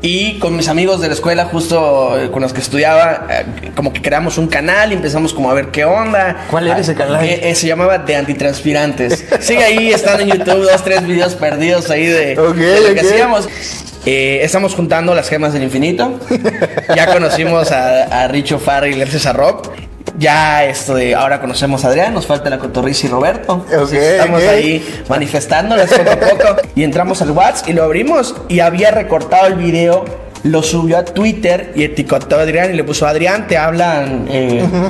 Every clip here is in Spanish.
Y con mis amigos de la escuela, justo con los que estudiaba, como que creamos un canal y empezamos como a ver qué onda. ¿Cuál era ese canal? Se llamaba De Antitranspirantes. Sigue ahí, están en YouTube 2, 3 videos perdidos ahí de lo que hacíamos. Estamos juntando las gemas del infinito. Ya conocimos a Richo Farri gracias a Rob. Ya ahora conocemos a Adrián, nos falta la Cotorriza y Roberto. Estamos ahí manifestándolas poco a poco. Y entramos al WhatsApp y lo abrimos. Y había recortado el video, lo subió a Twitter y etiquetó a Adrián y le puso: Adrián, te hablan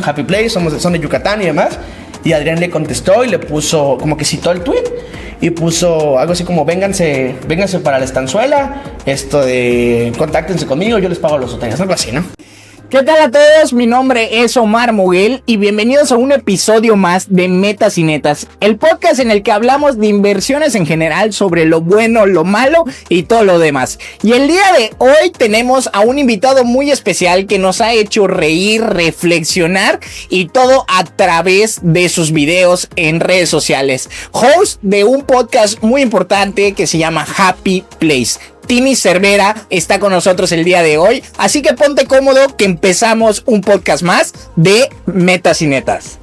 Happy Place, son de Yucatán y demás. Y Adrián le contestó y le puso, como que citó el tweet. Y puso algo así como: vénganse para la estanzuela. Contáctense conmigo, yo les pago los hoteles. Algo así, ¿no? ¿Qué tal a todos? Mi nombre es Omar Moguel y bienvenidos a un episodio más de Metas y Netas, el podcast en el que hablamos de inversiones en general, sobre lo bueno, lo malo y todo lo demás. Y el día de hoy tenemos a un invitado muy especial que nos ha hecho reír, reflexionar y todo a través de sus videos en redes sociales. Host de un podcast muy importante que se llama Happy Place. Timi Cervera está con nosotros el día de hoy, así que ponte cómodo que empezamos un podcast más de Metas y Netas.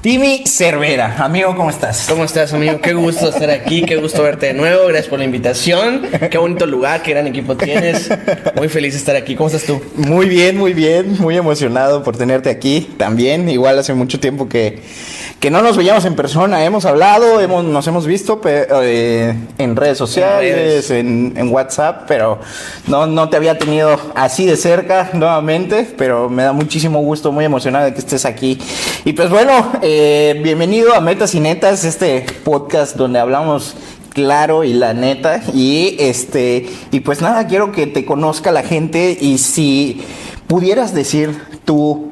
Timi Cervera, amigo, ¿cómo estás? ¿Cómo estás, amigo? Qué gusto estar aquí, qué gusto verte de nuevo. Gracias por la invitación. Qué bonito lugar, qué gran equipo tienes. Muy feliz de estar aquí. ¿Cómo estás tú? Muy bien, muy emocionado por tenerte aquí también. Igual hace mucho tiempo que no nos veíamos en persona. Hemos hablado, nos hemos visto en redes sociales, en WhatsApp, pero no te había tenido así de cerca nuevamente, pero me da muchísimo gusto, muy emocionado de que estés aquí. Y pues bueno, bienvenido a Metas y Netas, este podcast donde hablamos claro y la neta. Y pues nada, quiero que te conozca la gente y si pudieras decir tú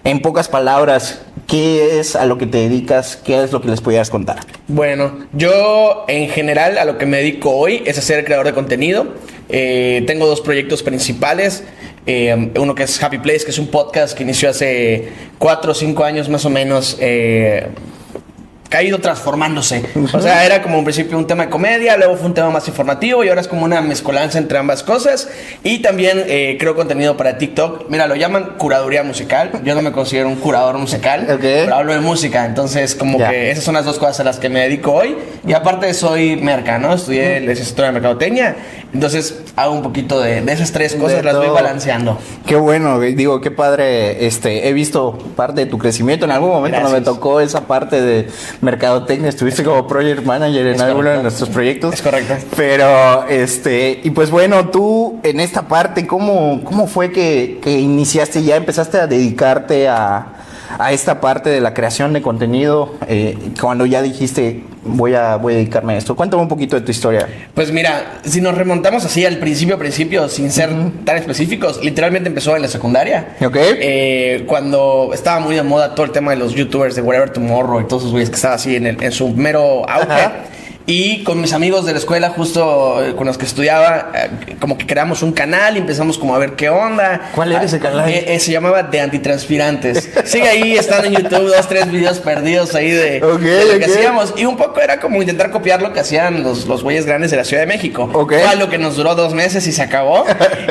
en pocas palabras qué es a lo que te dedicas, qué es lo que les pudieras contar. Bueno, yo en general a lo que me dedico hoy es a ser creador de contenido. Tengo dos proyectos principales. Uno que es Happy Place, que es un podcast que inició hace 4 o 5 años más o menos, que ha ido transformándose. O sea, era como en principio un tema de comedia, luego fue un tema más informativo y ahora es como una mezcolanza entre ambas cosas. Y también creo contenido para TikTok. Mira, lo llaman curaduría musical. Yo no me considero un curador musical, pero hablo de música. Entonces, como que esas son las dos cosas a las que me dedico hoy. Y aparte soy merca, ¿no? Estudié licenciatura de mercadotecnia. Entonces, hago un poquito de esas tres cosas, las voy balanceando. Qué bueno, digo, qué padre. He visto parte de tu crecimiento. En algún momento no me tocó esa parte de mercadotecnia, estuviste como project manager en alguno de nuestros proyectos. Es correcto. Pero, y pues bueno, tú en esta parte, ¿cómo fue que iniciaste, ya empezaste a dedicarte a esta parte de la creación de contenido, cuando ya dijiste voy a dedicarme a esto? Cuéntame un poquito de tu historia. Pues mira, si nos remontamos así al principio, sin ser tan específicos, literalmente empezó en la secundaria. Cuando estaba muy de moda todo el tema de los youtubers de Whatever Tomorrow y todos esos güeyes que estaban así en su mero auge. Y con mis amigos de la escuela, justo con los que estudiaba, como que creamos un canal y empezamos como a ver qué onda. ¿Cuál era ese canal? Se llamaba De Antitranspirantes. Sigue ahí, están en YouTube 2, 3 videos perdidos ahí de lo que hacíamos. Y un poco era como intentar copiar lo que hacían los güeyes grandes de la Ciudad de México. Fue algo que nos duró 2 meses y se acabó.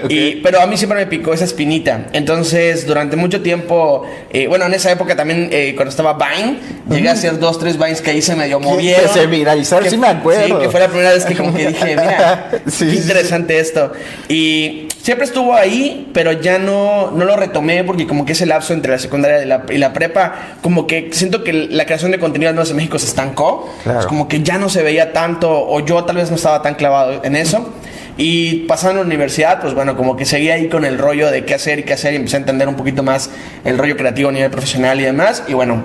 Pero a mí siempre me picó esa espinita. Entonces, durante mucho tiempo, bueno, en esa época también, cuando estaba Vine, llegué a hacer 2, 3 Vines que ahí se medio movieron. Que se viralizaron, sí me acuerdo. Sí, que fue la primera vez que como que dije, mira, qué interesante esto. Y siempre estuvo ahí, pero ya no lo retomé porque como que ese lapso entre la secundaria y la prepa, como que siento que la creación de contenido al menos en México se estancó. Claro. Pues como que ya no se veía tanto, o yo tal vez no estaba tan clavado en eso. Y pasando a la universidad, pues bueno, como que seguía ahí con el rollo de qué hacer y empecé a entender un poquito más el rollo creativo a nivel profesional y demás. Y bueno,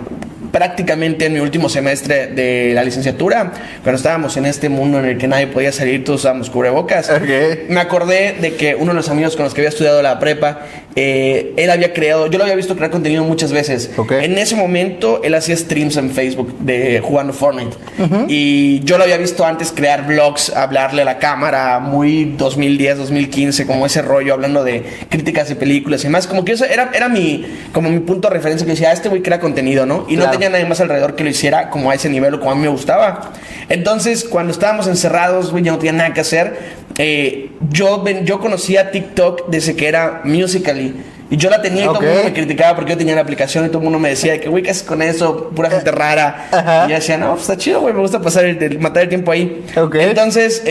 prácticamente en mi último semestre de la licenciatura, cuando estábamos en este mundo en el que nadie podía salir, todos usábamos cubrebocas. Me acordé de que uno de los amigos con los que había estudiado la prepa, él había creado, yo lo había visto crear contenido muchas veces. En ese momento él hacía streams en Facebook de jugando Fortnite. Y yo lo había visto antes crear vlogs, hablarle a la cámara, muy 2010, 2015, como ese rollo, hablando de críticas de películas y más. Como que eso era mi punto de referencia, que decía, este güey crea contenido, ¿no? Y no tenía nadie más alrededor que lo hiciera como a ese nivel o como a mí me gustaba. Entonces, cuando estábamos encerrados, güey, ya no tenía nada que hacer. Yo conocía TikTok desde que era Musical.ly. Y yo la tenía y todo el mundo me criticaba porque yo tenía la aplicación y todo el mundo me decía que, güey, ¿qué haces con eso? Pura gente rara. Y yo decía, no, pues está chido, güey, me gusta matar el tiempo ahí. Entonces,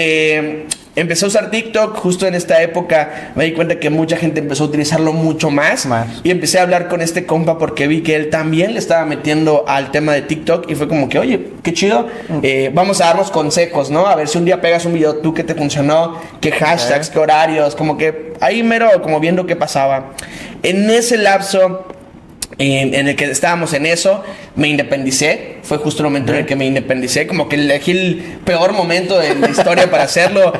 empecé a usar TikTok. Justo en esta época me di cuenta que mucha gente empezó a utilizarlo mucho más. Y empecé a hablar con este compa porque vi que él también le estaba metiendo al tema de TikTok. Y fue como que, oye, qué chido. Vamos a darnos consejos, ¿no? A ver si un día pegas un video tú que te funcionó, qué hashtags, qué horarios. Como que ahí mero, como viendo qué pasaba. En ese lapso en el que estábamos en eso, me independicé. Fue justo el momento en el que me independicé. Como que elegí el peor momento de la historia para hacerlo.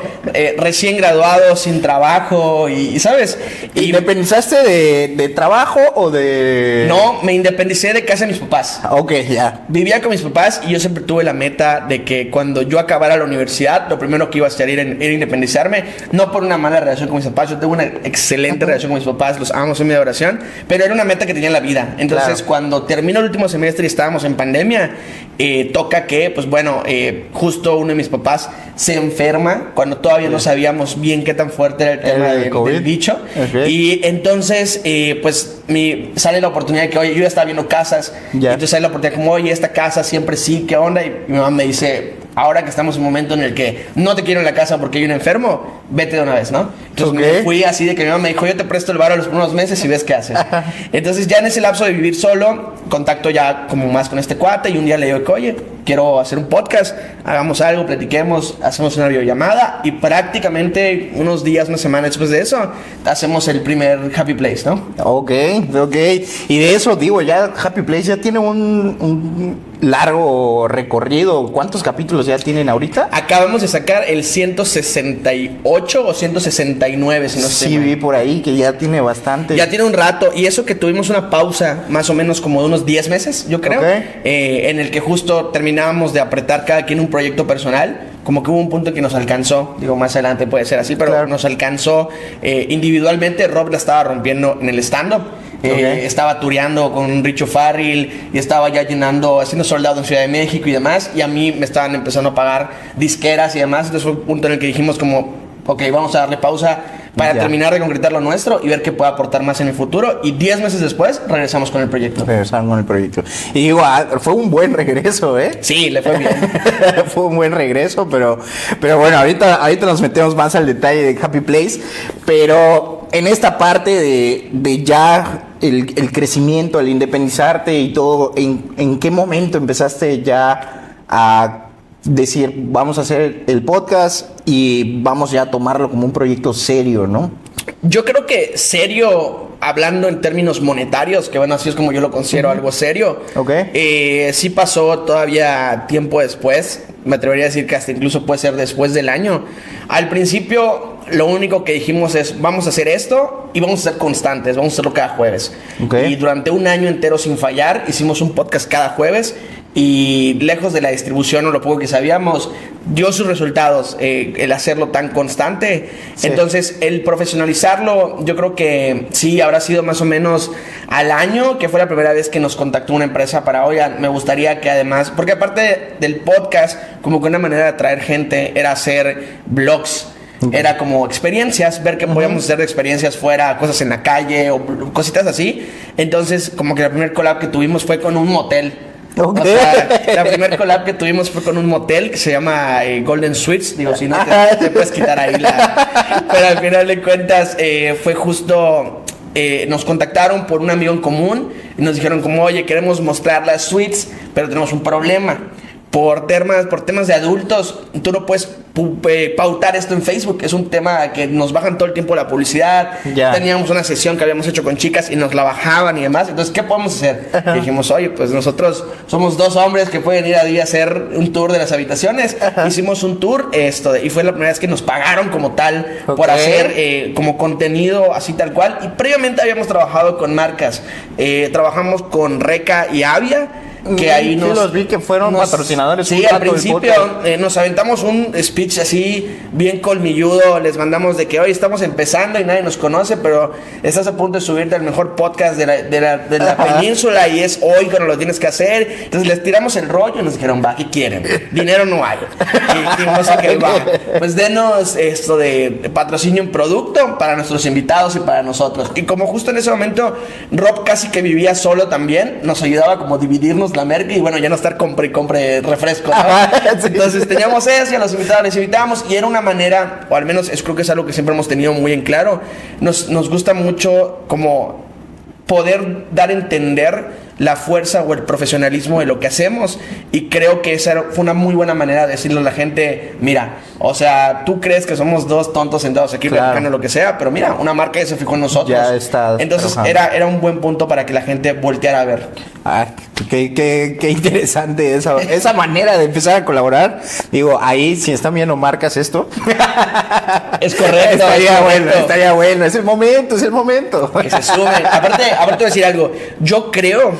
Recién graduado, sin trabajo y ¿sabes? ¿Independizaste de trabajo o de...? No, me independicé de casa de mis papás. Ya. Vivía con mis papás y yo siempre tuve la meta de que cuando yo acabara la universidad, lo primero que iba a hacer era independizarme. No por una mala relación con mis papás. Yo tengo una excelente relación con mis papás. Los amo, soy mi adoración. Pero era una meta que tenía en la vida. Entonces, cuando terminó el último semestre y estábamos en pandemia, toca que, pues bueno, justo uno de mis papás se enferma cuando todavía no sabíamos bien qué tan fuerte era el tema del bicho. Y entonces, pues sale la oportunidad de que, oye, yo ya estaba viendo casas. Entonces sale la oportunidad como, oye, esta casa siempre sí, ¿qué onda? Y mi mamá me dice, ahora que estamos en un momento en el que no te quiero en la casa porque hay un enfermo, vete de una vez, ¿no? Entonces me fui así de que mi mamá me dijo, yo te presto el varo los primeros meses y ves qué haces. Entonces ya en ese lapso de vivir solo, contacto ya como más con este cuate y un día le digo que, oye, quiero hacer un podcast, hagamos algo, platiquemos, hacemos una videollamada y prácticamente unos días, una semana después de eso, hacemos el primer Happy Place, ¿no? Y de eso, digo, ya Happy Place ya tiene un largo recorrido. ¿Cuántos capítulos ya tienen ahorita? Acabamos de sacar el 168 o 169, si no sé. Sí, vi por ahí que ya tiene bastante. Ya tiene un rato. Y eso que tuvimos una pausa más o menos como de unos 10 meses, yo creo. En el que justo terminábamos de apretar cada quien un proyecto personal. Como que hubo un punto en que nos alcanzó. Digo, más adelante puede ser así, pero nos alcanzó individualmente. Rob la estaba rompiendo en el stand-up. Estaba tureando con Richo Farrell y estaba ya haciendo soldado en Ciudad de México y demás, y a mí me estaban empezando a pagar disqueras y demás. Entonces fue un punto en el que dijimos como, ok, vamos a darle pausa para terminar de concretar lo nuestro y ver qué puede aportar más en el futuro. Y 10 meses después regresamos con el proyecto. Y digo, fue un buen regreso, ¿eh? Sí, le fue bien. Fue un buen regreso, pero bueno, ahorita nos metemos más al detalle de Happy Place. Pero en esta parte de ya el crecimiento, el independizarte y todo, ¿en qué momento empezaste ya a decir, vamos a hacer el podcast y vamos ya a tomarlo como un proyecto serio, ¿no? Yo creo que serio, hablando en términos monetarios, que bueno, así es como yo lo considero algo serio. Sí pasó todavía tiempo después. Me atrevería a decir que hasta incluso puede ser después del año. Al principio, lo único que dijimos es, vamos a hacer esto y vamos a ser constantes, vamos a hacerlo cada jueves. Y durante un año entero sin fallar, hicimos un podcast cada jueves. Y lejos de la distribución o lo poco que sabíamos, dio sus resultados el hacerlo tan constante. Entonces el profesionalizarlo, yo creo que sí habrá sido más o menos al año, que fue la primera vez que nos contactó una empresa para, oigan, me gustaría que además, porque aparte del podcast, como que una manera de atraer gente era hacer blogs. Era como experiencias, ver qué podíamos hacer de experiencias fuera, cosas en la calle o cositas así. Entonces como que la primer collab que tuvimos fue con un motel. O sea, la primer collab que tuvimos fue con un motel que se llama Golden Suites. Digo, si no te puedes quitar ahí pero al final de cuentas fue justo nos contactaron por un amigo en común y nos dijeron como, oye, queremos mostrar las suites, pero tenemos un problema. por temas de adultos, tú no puedes pautar esto en Facebook. Es un tema que nos bajan todo el tiempo la publicidad. Teníamos una sesión que habíamos hecho con chicas y nos la bajaban y demás. Entonces, ¿qué podemos hacer? Y dijimos, oye, pues nosotros somos 2 hombres que pueden ir a hacer un tour de las habitaciones. Hicimos un tour y fue la primera vez que nos pagaron como tal por hacer como contenido así tal cual. Y previamente habíamos trabajado con marcas. Trabajamos con Reca y Avia, que ahí los vi que fueron patrocinadores. Sí, al principio nos aventamos un speech así bien colmilludo, les mandamos de que hoy estamos empezando y nadie nos conoce, pero estás a punto de subirte al mejor podcast de la península y es hoy cuando lo tienes que hacer. Entonces les tiramos el rollo y nos dijeron, va, ¿qué quieren? Dinero no hay. Y dijimos que va, pues denos esto de patrocinio en producto para nuestros invitados y para nosotros. Y como justo en ese momento Rob casi que vivía solo también, nos ayudaba como a dividirnos la merca y bueno, ya no estar compre refrescos, ¿no? Sí. Entonces teníamos eso y a los invitados les invitamos y era una manera, o al menos creo que es algo que siempre hemos tenido muy en claro, nos gusta mucho como poder dar a entender la fuerza o el profesionalismo de lo que hacemos, y creo que esa fue una muy buena manera de decirle a la gente, mira, o sea, tú crees que somos 2 tontos sentados aquí platicando lo que sea, pero mira, una marca ya se fijó en nosotros. Ya está. Entonces era un buen punto para que la gente volteara a ver. Qué interesante esa manera de empezar a colaborar. Digo, ahí si están viendo marcas esto. Es correcto. Estaría bueno. Es el momento. Que se sumen. Aparte voy a decir algo. Yo creo,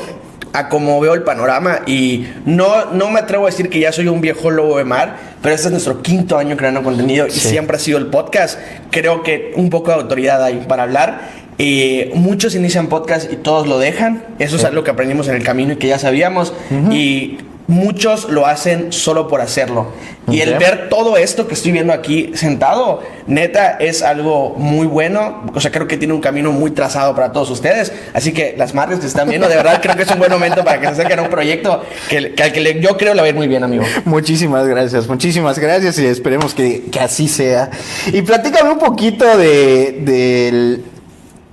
a como veo el panorama, y no me atrevo a decir que ya soy un viejo lobo de mar, pero este es nuestro 5º año creando contenido y siempre ha sido el podcast. Creo que un poco de autoridad hay para hablar. Muchos inician podcast y todos lo dejan. Eso es algo que aprendimos en el camino y que ya sabíamos. Y muchos lo hacen solo por hacerlo. Y el ver todo esto que estoy viendo aquí sentado, neta, es algo muy bueno. O sea, creo que tiene un camino muy trazado para todos ustedes. Así que las marcas que están viendo, de verdad, creo que es un buen momento para que se acerquen a un proyecto que yo creo le va a ir muy bien, amigo. Muchísimas gracias y esperemos que así sea. Y platícame un poquito del...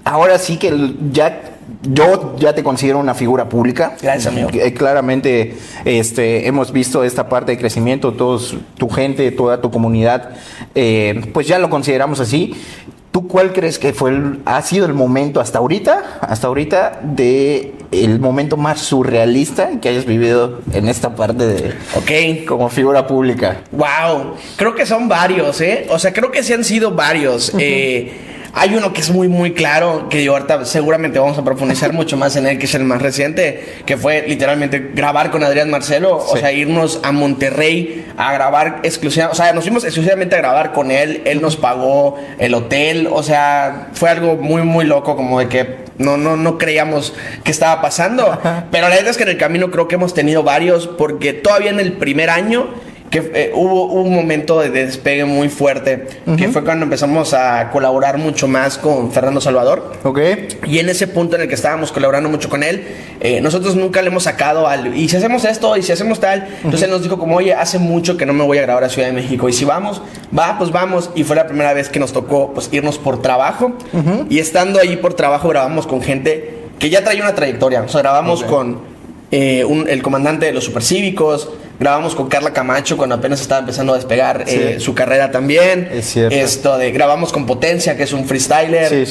Ahora sí que yo ya te considero una figura pública. Gracias, amigo. Claramente hemos visto esta parte de crecimiento, tu gente, toda tu comunidad, pues ya lo consideramos así. ¿Tú cuál crees que ha sido el momento hasta ahorita de el momento más surrealista que hayas vivido en esta parte de como figura pública? Wow, creo que son varios, o sea, creo que sí han sido varios. Hay uno que es muy, muy claro, que ahorita seguramente vamos a profundizar mucho más en él, que es el más reciente, que fue literalmente grabar con Adrián Marcelo, o sea, irnos a Monterrey a grabar exclusivamente, o sea, nos fuimos exclusivamente a grabar con él nos pagó el hotel, o sea, fue algo muy, muy loco, como de que no creíamos que estaba pasando, pero la verdad es que en el camino creo que hemos tenido varios, porque todavía en el primer año que hubo un momento de despegue muy fuerte, que fue cuando empezamos a colaborar mucho más con Fernando Salvador. Y en ese punto en el que estábamos colaborando mucho con él, nosotros nunca le hemos sacado y si hacemos esto, y si hacemos tal, entonces él nos dijo como, oye, hace mucho que no me voy a grabar a Ciudad de México, y si vamos, pues vamos, y fue la primera vez que nos tocó pues irnos por trabajo, y estando ahí por trabajo grabamos con gente que ya traía una trayectoria, o sea, grabamos con el comandante de los Supercívicos, grabamos con Carla Camacho cuando apenas estaba empezando a despegar su carrera también. Es cierto. Grabamos con Potencia, que es un freestyler.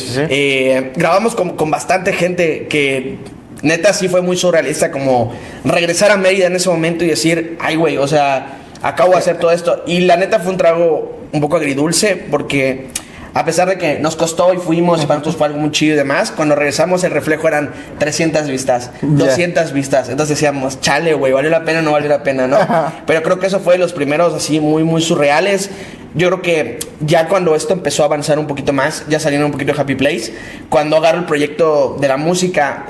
Grabamos con bastante gente que neta sí fue muy surrealista, como regresar a Mérida en ese momento y decir, ay güey, o sea, acabo de hacer todo esto. Y la neta fue un trago un poco agridulce, porque a pesar de que nos costó y fuimos, y para nosotros fue algo muy chido y demás, cuando regresamos el reflejo eran 300 vistas, 200 vistas. Entonces decíamos, chale, güey, ¿valió la pena o no valió la pena, no? Pero creo que eso fue de los primeros así muy, muy surreales. Yo creo que ya cuando esto empezó a avanzar un poquito más, ya saliendo un poquito de Happy Place, cuando agarro el proyecto de la música,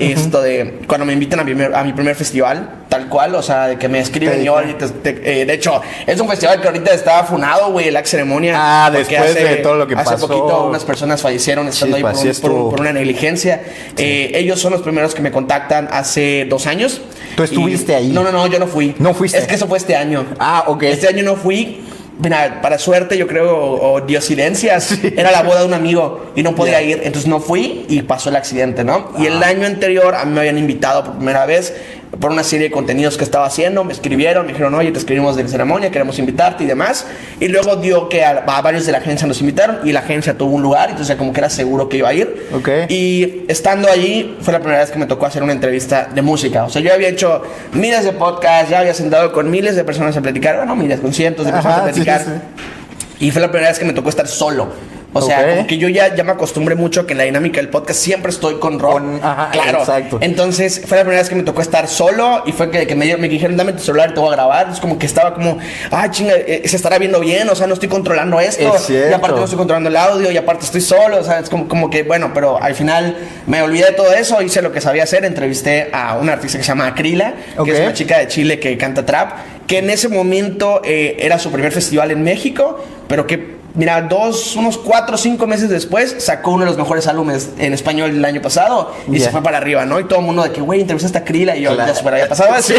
cuando me invitan a mi primer festival, tal cual, o sea, de que me escriben de hecho, es un festival que ahorita estaba funado, güey, la ceremonia. Después de todo lo que pasó. Hace poquito unas personas fallecieron estando ahí por una negligencia. Ellos son los primeros que me contactan hace 2 años. ¿Tú estuviste ahí? No, yo no fui. ¿No fuiste? Es que eso fue este año. Ok. Este año no fui. Mira, para suerte, yo creo, o diosidencias, era la boda de un amigo y no podía ir, entonces no fui y pasó el accidente, ¿no? Y el año anterior a mí me habían invitado por primera vez por una serie de contenidos que estaba haciendo. Me escribieron, me dijeron, oye, te escribimos de la ceremonia, queremos invitarte y demás. Y luego dio que a varios de la agencia nos invitaron y la agencia tuvo un lugar, entonces como que era seguro que iba a ir. Y estando allí fue la primera vez que me tocó hacer una entrevista de música. O sea, yo había hecho miles de podcasts, ya había sentado con miles de personas a platicar, bueno, miles, con cientos de personas a platicar. Y fue la primera vez que me tocó estar solo. O sea, como que yo ya me acostumbré mucho que en la dinámica del podcast siempre estoy con Rob. Claro. Exacto. Entonces, fue la primera vez que me tocó estar solo y fue que me dijeron, dame tu celular y te voy a grabar. Es como que estaba como, chinga, se estará viendo bien, o sea, no estoy controlando esto. Y aparte no estoy controlando el audio y aparte estoy solo, o sea, es como que, bueno, pero al final me olvidé de todo eso, hice lo que sabía hacer, entrevisté a una artista que se llama Akrila, que es una chica de Chile que canta trap, que en ese momento era su primer festival en México, pero que mira, unos 4 o 5 meses después sacó uno de los mejores álbumes en español del año pasado y se fue para arriba, ¿no? Y todo el mundo de que, güey, entrevistaste a Krila y yo ya super había pasado así.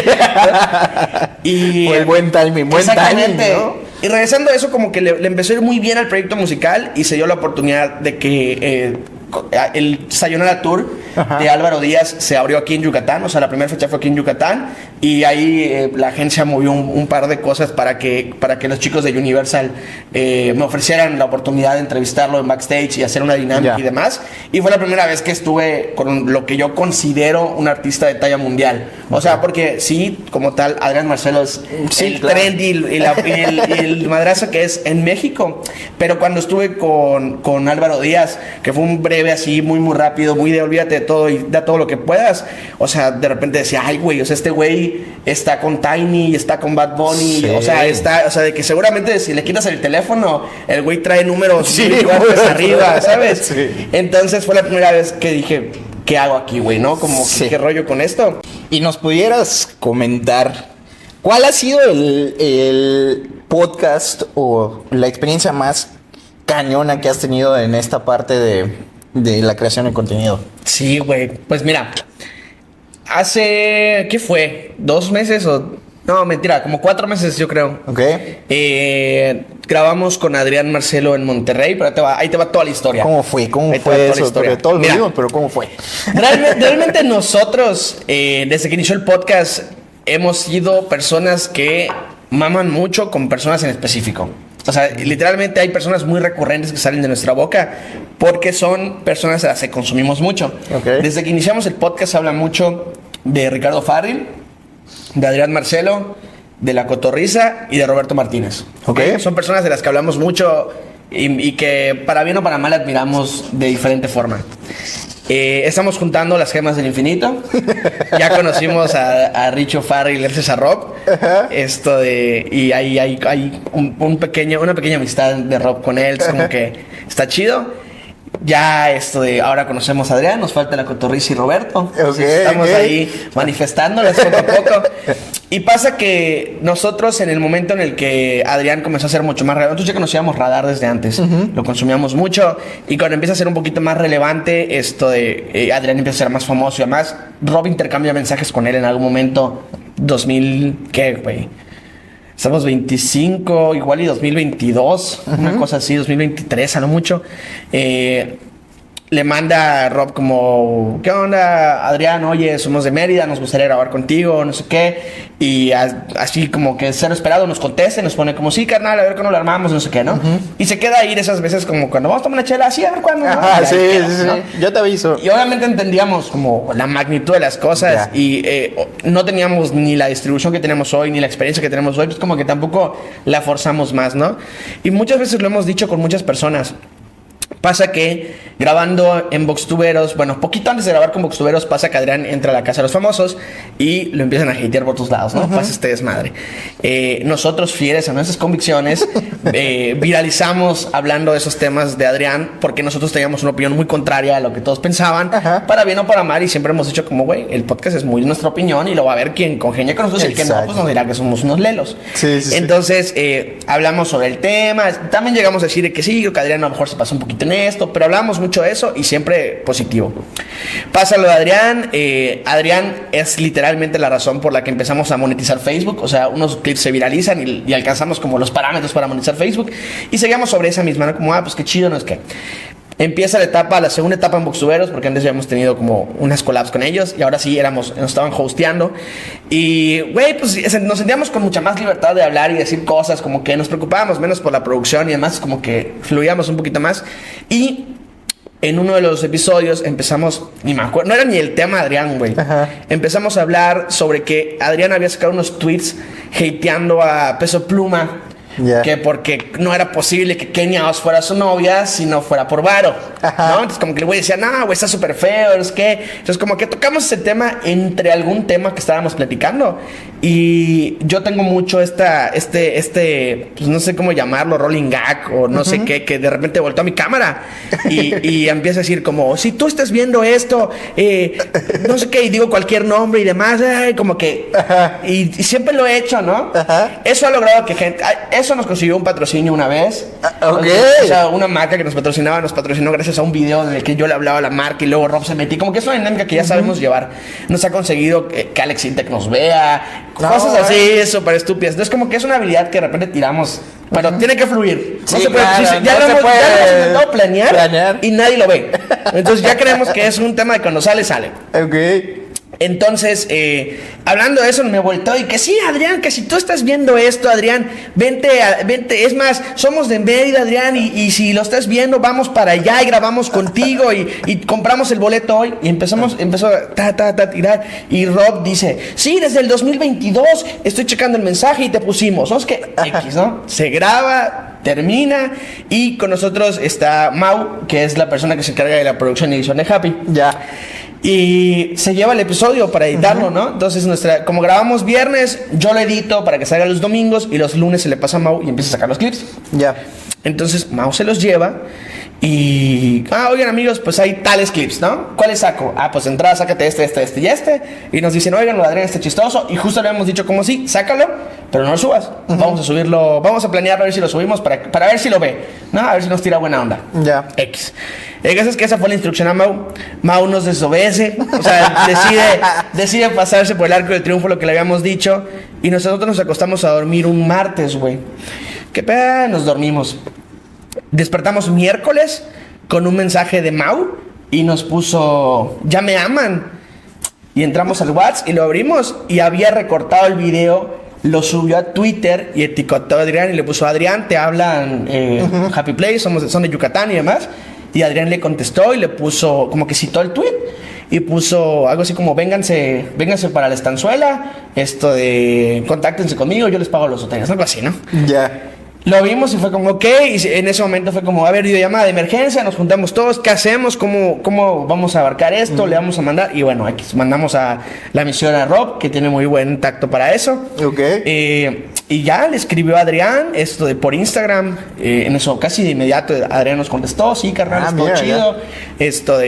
Y fue el buen timing, ¿no? Y regresando a eso, como que le empezó a ir muy bien al proyecto musical y se dio la oportunidad de que el Sayonara Tour de Álvaro Díaz se abrió aquí en Yucatán. O sea, la primera fecha fue aquí en Yucatán y ahí la agencia movió un par de cosas para que los chicos de Universal me ofrecieran la oportunidad de entrevistarlo en backstage y hacer una dinámica y demás. Y fue la primera vez que estuve con lo que yo considero un artista de talla mundial. O sea, porque sí, como tal, Adrián Marcelo es el trend y el madrazo que es en México. Pero cuando estuve con Álvaro Díaz, que fue un breve así, muy rápido, muy de olvídate de todo y da todo lo que puedas. O sea, de repente decía, ay, güey, o sea, este güey está con Tiny, está con Bad Bunny, o sea, de que seguramente si le quitas el teléfono, el güey trae números muy fuertes arriba, ¿sabes? Entonces fue la primera vez que dije, ¿qué hago aquí, güey? ¿No? Como, ¿qué rollo con esto? Y nos pudieras comentar, ¿cuál ha sido el podcast o la experiencia más cañona que has tenido en esta parte de la creación de contenido? Sí, güey. Pues mira, hace, ¿qué fue? ¿2 meses o...? No, mentira, como 4 meses yo creo. Grabamos con Adrián Marcelo en Monterrey, pero ahí te va toda la historia. ¿Cómo fue? ¿Cómo fue eso? Porque todos lo vimos, pero ¿cómo fue? Realmente nosotros, desde que inició el podcast, hemos sido personas que maman mucho con personas en específico. O sea, literalmente hay personas muy recurrentes que salen de nuestra boca porque son personas a las que consumimos mucho. Desde que iniciamos el podcast se habla mucho de Ricardo Farril, de Adrián Marcelo, de La Cotorrisa y de Roberto Martínez. Son personas de las que hablamos mucho y que para bien o para mal admiramos de diferente forma. Estamos juntando las gemas del infinito. Ya conocimos a Richo Farril gracias a Rob. Y hay una pequeña amistad de Rob con él. Es como que está chido. Ya ahora conocemos a Adrián, nos falta La Cotorrisa y Roberto. Estamos ahí manifestándolas poco a poco. Y pasa que nosotros en el momento en el que Adrián comenzó a ser mucho más relevante, nosotros ya conocíamos Radar desde antes, lo consumíamos mucho, y cuando empieza a ser un poquito más relevante, Adrián empieza a ser más famoso y además Rob intercambia mensajes con él en algún momento, 2000, ¿qué, güey? Estamos 25, igual y 2022, una cosa así, 2023, a lo mucho. Le manda a Rob como, ¿qué onda, Adrián? Oye, somos de Mérida, nos gustaría grabar contigo, no sé qué. Y así como que cero esperado nos contesta y nos pone como, sí, carnal, a ver cuándo lo armamos, no sé qué, ¿no? Y se queda ahí esas veces como cuando vamos a tomar una chela, así, a ver cuándo, ¿no? Sí, ¿no? Yo te aviso. Y obviamente entendíamos como la magnitud de las cosas y no teníamos ni la distribución que tenemos hoy, ni la experiencia que tenemos hoy, pues como que tampoco la forzamos más, ¿no? Y muchas veces lo hemos dicho con muchas personas. Pasa que grabando en Voxtuberos, bueno, poquito antes de grabar con Voxtuberos, pasa que Adrián entra a la casa de los famosos y lo empiezan a hatear por todos lados, ¿no? Pasa este desmadre. Nosotros, fieles a nuestras convicciones, viralizamos hablando de esos temas de Adrián porque nosotros teníamos una opinión muy contraria a lo que todos pensaban, para bien o para mal, y siempre hemos dicho como, güey, el podcast es muy nuestra opinión y lo va a ver quien congenia con nosotros y el que no, pues nos dirá que somos unos lelos. Entonces, hablamos sobre el tema, también llegamos a decir que sí, que Adrián a lo mejor se pasó un poquito en esto, pero hablamos mucho de eso y siempre positivo. Pasa lo de Adrián. Adrián es literalmente la razón por la que empezamos a monetizar Facebook. O sea, unos clips se viralizan y alcanzamos como los parámetros para monetizar Facebook y seguíamos sobre esa misma, ¿no? Como, pues qué chido, no es que Empieza la segunda etapa en Boxtuberos, porque antes ya hemos tenido como unas collabs con ellos y ahora sí nos estaban hosteando. Y, güey, pues nos sentíamos con mucha más libertad de hablar y decir cosas, como que nos preocupábamos menos por la producción y además como que fluíamos un poquito más. Y en uno de los episodios empezamos, ni me acuerdo, no era ni el tema de Adrián, güey. Empezamos a hablar sobre que Adrián había sacado unos tweets hateando a Peso Pluma. Que porque no era posible que Kenia Os fuera su novia si no fuera por varo, ¿no? Entonces como que el güey decía, no, güey, está súper feo, es que... Entonces como que tocamos ese tema entre algún tema que estábamos platicando. Y yo tengo mucho pues no sé cómo llamarlo, rolling gag o no sé qué, que de repente volteó a mi cámara y empieza a decir como, si tú estás viendo esto, no sé qué, y digo cualquier nombre y demás, como que... Y siempre lo he hecho, ¿no? Eso ha logrado que gente... Eso nos consiguió un patrocinio una vez. O sea, una marca que nos patrocinó gracias a un video en el que yo le hablaba a la marca y luego Rob se metí. Como que es una dinámica que ya sabemos llevar. Nos ha conseguido que Alex Intec nos vea. Cosas así, súper estúpidas. Entonces, como que es una habilidad que de repente tiramos. Pero tiene que fluir. No se puede. Ya lo hemos intentado planear y nadie lo ve. Entonces, ya creemos que es un tema de cuando sale. Entonces, hablando de eso, me volteó y que sí, Adrián, que si tú estás viendo esto, Adrián, vente, es más, somos de Mérida, Adrián, y si lo estás viendo, vamos para allá y grabamos contigo y compramos el boleto hoy. Y empezó a tirar. Y Rob dice, sí, desde el 2022 estoy checando el mensaje y te pusimos. ¿No? Es que X, ¿no? Se graba, termina y con nosotros está Mau, que es la persona que se encarga de la producción y edición de Happy. Y se lleva el episodio para editarlo, ¿no? Entonces, como grabamos viernes, yo lo edito para que salga los domingos y los lunes se le pasa a Mau y empieza a sacar los clips. Entonces, Mau se los lleva y... oigan, amigos, pues hay tales clips, ¿no? ¿Cuáles saco? Pues de entrada, sácate este y este. Y nos dicen, oigan, lo de Adrián está chistoso. Y justo le hemos dicho como sí, sácalo, pero no lo subas. Vamos a subirlo, vamos a planearlo a ver si lo subimos para ver si lo ve, ¿no? A ver si nos tira buena onda. X. El caso es que esa fue la instrucción a Mau. Mau nos desobedece, o sea, decide pasarse por el arco del triunfo, lo que le habíamos dicho. Y nosotros nos acostamos a dormir un martes, güey. ¿Qué pedo? Nos dormimos. Despertamos miércoles con un mensaje de Mau y nos puso, ya me aman. Y entramos al WhatsApp y lo abrimos y había recortado el video, lo subió a Twitter y etiquetó a Adrián y le puso, Adrián, te hablan Happy Place, son de Yucatán y demás. Y Adrián le contestó y le puso, como que citó el tweet y puso algo así como, vénganse para la estanzuela, contáctense conmigo, yo les pago los hoteles, algo así, ¿no? Lo vimos y fue como, ok, y en ese momento fue como, a ver, videollamada de emergencia, nos juntamos todos, ¿qué hacemos? ¿Cómo vamos a abarcar esto? Le vamos a mandar, y bueno, aquí mandamos a la misión a Rob, que tiene muy buen tacto para eso. Y ya le escribió a Adrián por Instagram, en eso casi de inmediato Adrián nos contestó, sí, carnal, estuvo chido.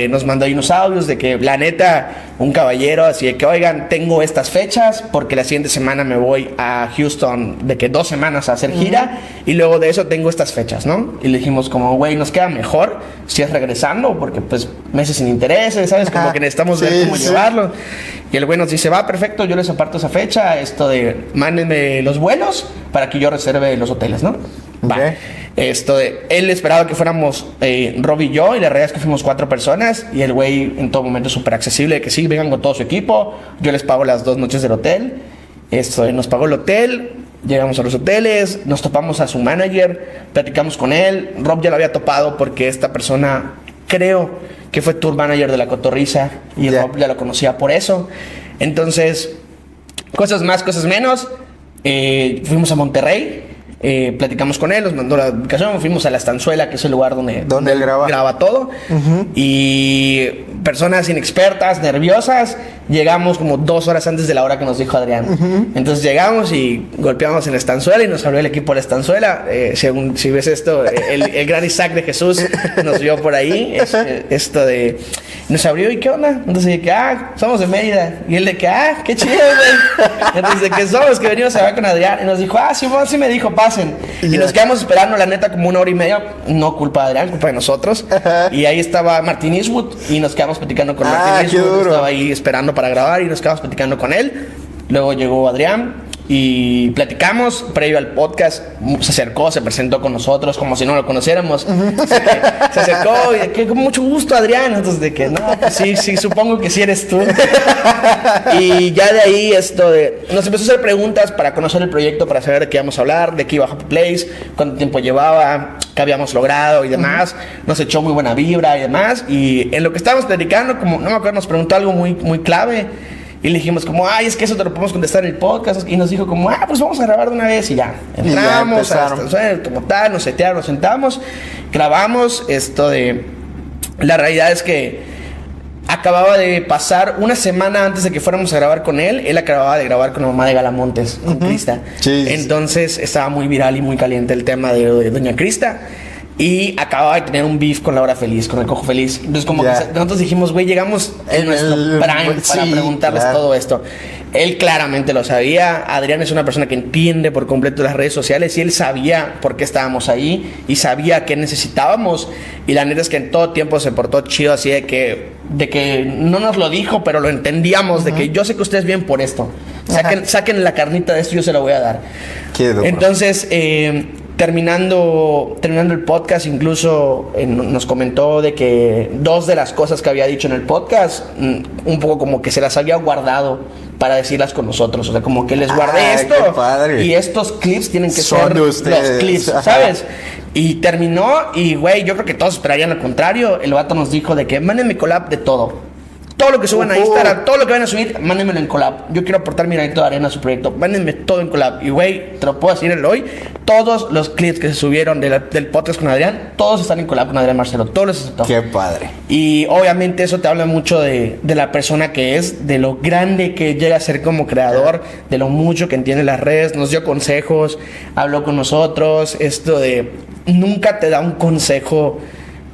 Nos mandó ahí unos audios de que, la neta, un caballero, así de que, oigan, tengo estas fechas, porque la siguiente semana me voy a Houston, de que 2 semanas a hacer gira, y luego de eso tengo estas fechas, ¿no? Y le dijimos como, güey, nos queda mejor si es regresando, porque pues meses sin intereses, ¿sabes? Como que necesitamos ver cómo llevarlo. Y el güey nos dice, va, perfecto, yo les aparto esa fecha, mándenme los vuelos para que yo reserve los hoteles, ¿no? Va. Él esperaba que fuéramos Rob y yo, y la realidad es que fuimos 4 personas, y el güey en todo momento súper accesible, de que sí, vengan con todo su equipo, yo les pago las 2 noches del hotel. Nos pagó el hotel, llegamos a los hoteles, nos topamos a su manager, platicamos con él. Rob ya lo había topado porque esta persona, creo que fue tour manager de La Cotorrisa, y Rob ya lo conocía por eso. Entonces, cosas más, cosas menos. Fuimos a Monterrey, platicamos con él, nos mandó la ubicación, fuimos a La Estanzuela, que es el lugar donde él graba todo. Y personas inexpertas, nerviosas, llegamos como 2 horas antes de la hora que nos dijo Adrián. Entonces llegamos y golpeamos en La Estanzuela y nos abrió el equipo de La Estanzuela. Si ves esto, el gran Isaac de Jesús nos vio por ahí. Nos abrió y ¿qué onda? Entonces de que, somos de Mérida. Y él de que, qué chido, güey. Entonces de que somos, que venimos a hablar con Adrián. Y nos dijo, sí me dijo, pasen. Y nos quedamos esperando, la neta, como 1 hora y media. No culpa de Adrián, culpa de nosotros. Y ahí estaba Martin Eastwood y nos quedamos platicando con Martin Eastwood. Estaba ahí esperando para grabar y nos quedamos platicando con él. Luego llegó Adrián y platicamos previo al podcast. Se acercó, se presentó con nosotros como si no lo conociéramos. Se acercó y de que con mucho gusto, Adrián. Entonces de que no, pues sí, supongo que sí eres tú. Y ya de ahí nos empezó a hacer preguntas para conocer el proyecto, para saber de qué íbamos a hablar, de qué iba Happy Place, cuánto tiempo llevaba, qué habíamos logrado y demás. Nos echó muy buena vibra y demás. Y en lo que estábamos platicando, como no me acuerdo, nos preguntó algo muy, muy clave. Y le dijimos como, ay, es que eso te lo podemos contestar en el podcast. Y nos dijo como, pues vamos a grabar de una vez. Y ya, entramos, como tal, nos setearon, nos sentamos, grabamos La realidad es que acababa de pasar una semana antes de que fuéramos a grabar con él. Él acababa de grabar con la mamá de Galamontes, con Crista. Sí. Entonces estaba muy viral y muy caliente el tema de Doña Crista. Y acababa de tener un beef con Laura Feliz, con el Cojo Feliz. Entonces como que nosotros dijimos, güey, llegamos en nuestro prime para preguntarles todo esto. Él claramente lo sabía. Adrián es una persona que entiende por completo las redes sociales y él sabía por qué estábamos ahí y sabía qué necesitábamos. Y la neta es que en todo tiempo se portó chido, así de que no nos lo dijo, pero lo entendíamos, de que yo sé que ustedes vienen por esto. Saquen la carnita de esto, yo se la voy a dar. Entonces, terminando el podcast, incluso nos comentó de que 2 de las cosas que había dicho en el podcast, un poco como que se las había guardado para decirlas con nosotros. O sea, como que les guardé esto. Y estos clips tienen que ser los clips, ¿sabes? Y terminó y, güey, yo creo que todos esperarían lo contrario. El vato nos dijo de que mándenme collab de todo. Todo lo que suban a Instagram, todo lo que van a subir, mándenmelo en collab. Yo quiero aportar mi granito de arena a su proyecto. Mándenme todo en collab. Y, güey, te lo puedo decir el hoy. Todos los clips que se subieron del podcast con Adrián, todos están en collab con Adrián Marcelo. Todos los aceptó. Qué padre. Y obviamente eso te habla mucho de la persona que es, de lo grande que llega a ser como creador, de lo mucho que entiende las redes. Nos dio consejos, habló con nosotros. Nunca te da un consejo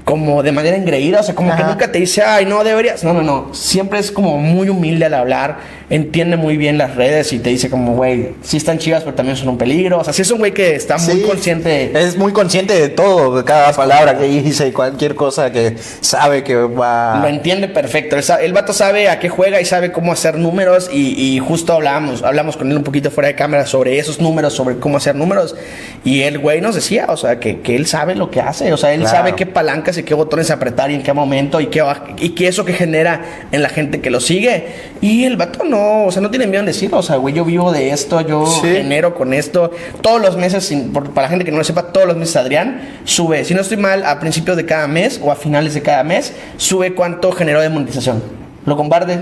como de manera engreída, o sea, como que nunca te dice, ay, no, deberías. No. Siempre es como muy humilde al hablar, entiende muy bien las redes y te dice como, güey, sí están chivas, pero también son un peligro. O sea, sí es un güey que está muy consciente. Es muy consciente de todo, de cada palabra que dice, cualquier cosa que sabe que va... Lo entiende perfecto. El vato sabe a qué juega y sabe cómo hacer números y justo hablamos con él un poquito fuera de cámara sobre esos números, sobre cómo hacer números. Y el güey nos decía, o sea, que él sabe lo que hace. O sea, él sabe qué palancas y qué botones apretar y en qué momento y qué eso que genera en la gente que lo sigue. Y el vato no tiene miedo en decirlo. O sea, güey, yo vivo de esto, yo genero con esto. Todos los meses, para la gente que no lo sepa, todos los meses Adrián sube, si no estoy mal, a principios de cada mes o a finales de cada mes, sube cuánto generó de monetización. Lo comparte.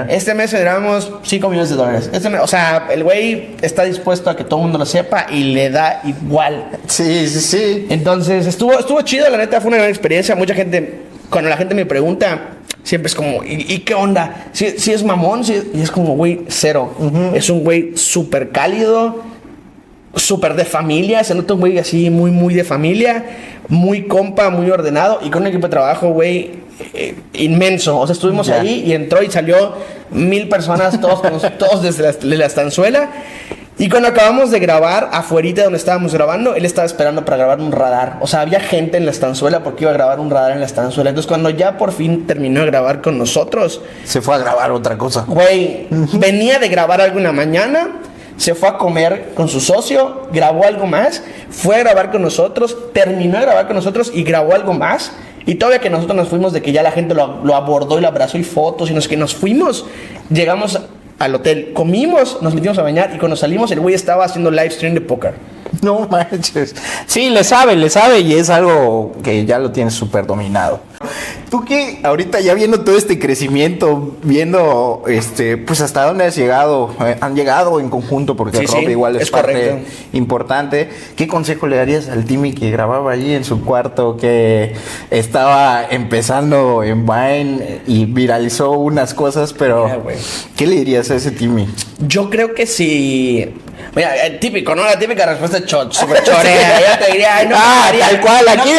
Este mes generamos $5 millones. O sea, el güey está dispuesto a que todo el mundo lo sepa y le da igual. Sí. Entonces, estuvo chido, la neta, fue una gran experiencia. Mucha gente, cuando la gente me pregunta, siempre es como, ¿y qué onda? Si es mamón, y es como, güey, cero. Es un güey súper cálido, súper de familia. Se nota un güey así, muy, muy de familia, muy compa, muy ordenado y con un equipo de trabajo, güey, inmenso. O sea, estuvimos ahí y entró y salió 1,000 personas, todos desde la estanzuela. Y cuando acabamos de grabar, afuerita donde estábamos grabando, él estaba esperando para grabar un radar. O sea, había gente en la estanzuela porque iba a grabar un radar en la estanzuela. Entonces, cuando ya por fin terminó de grabar con nosotros, se fue a grabar otra cosa. Güey, venía de grabar algo en la mañana, se fue a comer con su socio, grabó algo más, fue a grabar con nosotros, terminó de grabar con nosotros y grabó algo más. Y todavía que nosotros nos fuimos, de que ya la gente lo abordó y lo abrazó y fotos, y nos fuimos, llegamos al hotel, comimos, nos metimos a bañar y cuando salimos el güey estaba haciendo live stream de póker. No manches. Sí, le sabe y es algo que ya lo tiene súper dominado. Tú que ahorita ya viendo todo este crecimiento, viendo pues hasta dónde has llegado, han llegado en conjunto porque Rob igual es parte correcto. Importante. ¿Qué consejo le darías al Timmy que grababa allí en su cuarto, que estaba empezando en Vine y viralizó unas cosas, pero ¿qué le dirías a ese Timmy? Yo creo que sí. Mira, el típico, ¿no? La típica respuesta súper chorea. Ya te diría, ay, no. Tal cual, aquí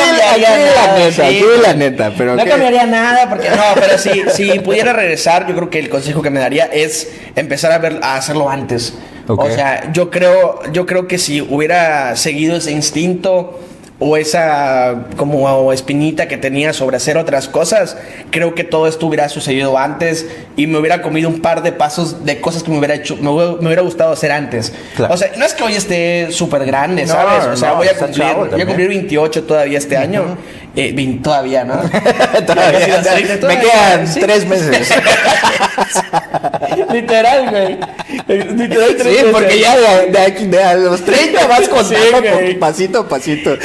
la neta. Pero no cambiaría nada, porque no, pero si pudiera regresar, yo creo que el consejo que me daría es empezar a hacerlo antes. O sea, yo creo que si hubiera seguido ese instinto, o esa como espinita que tenía sobre hacer otras cosas, creo que todo esto hubiera sucedido antes y me hubiera comido un par de pasos de cosas que me hubiera gustado hacer antes. Claro. O sea, no es que hoy esté súper grande, ¿sabes? O sea, voy a cumplir 28 todavía este año. Todavía, ¿no? Todavía. Me quedan 3 meses. Literal, güey. Literal 3 meses. Sí, porque ya de los 30 vas contando pasito a pasito.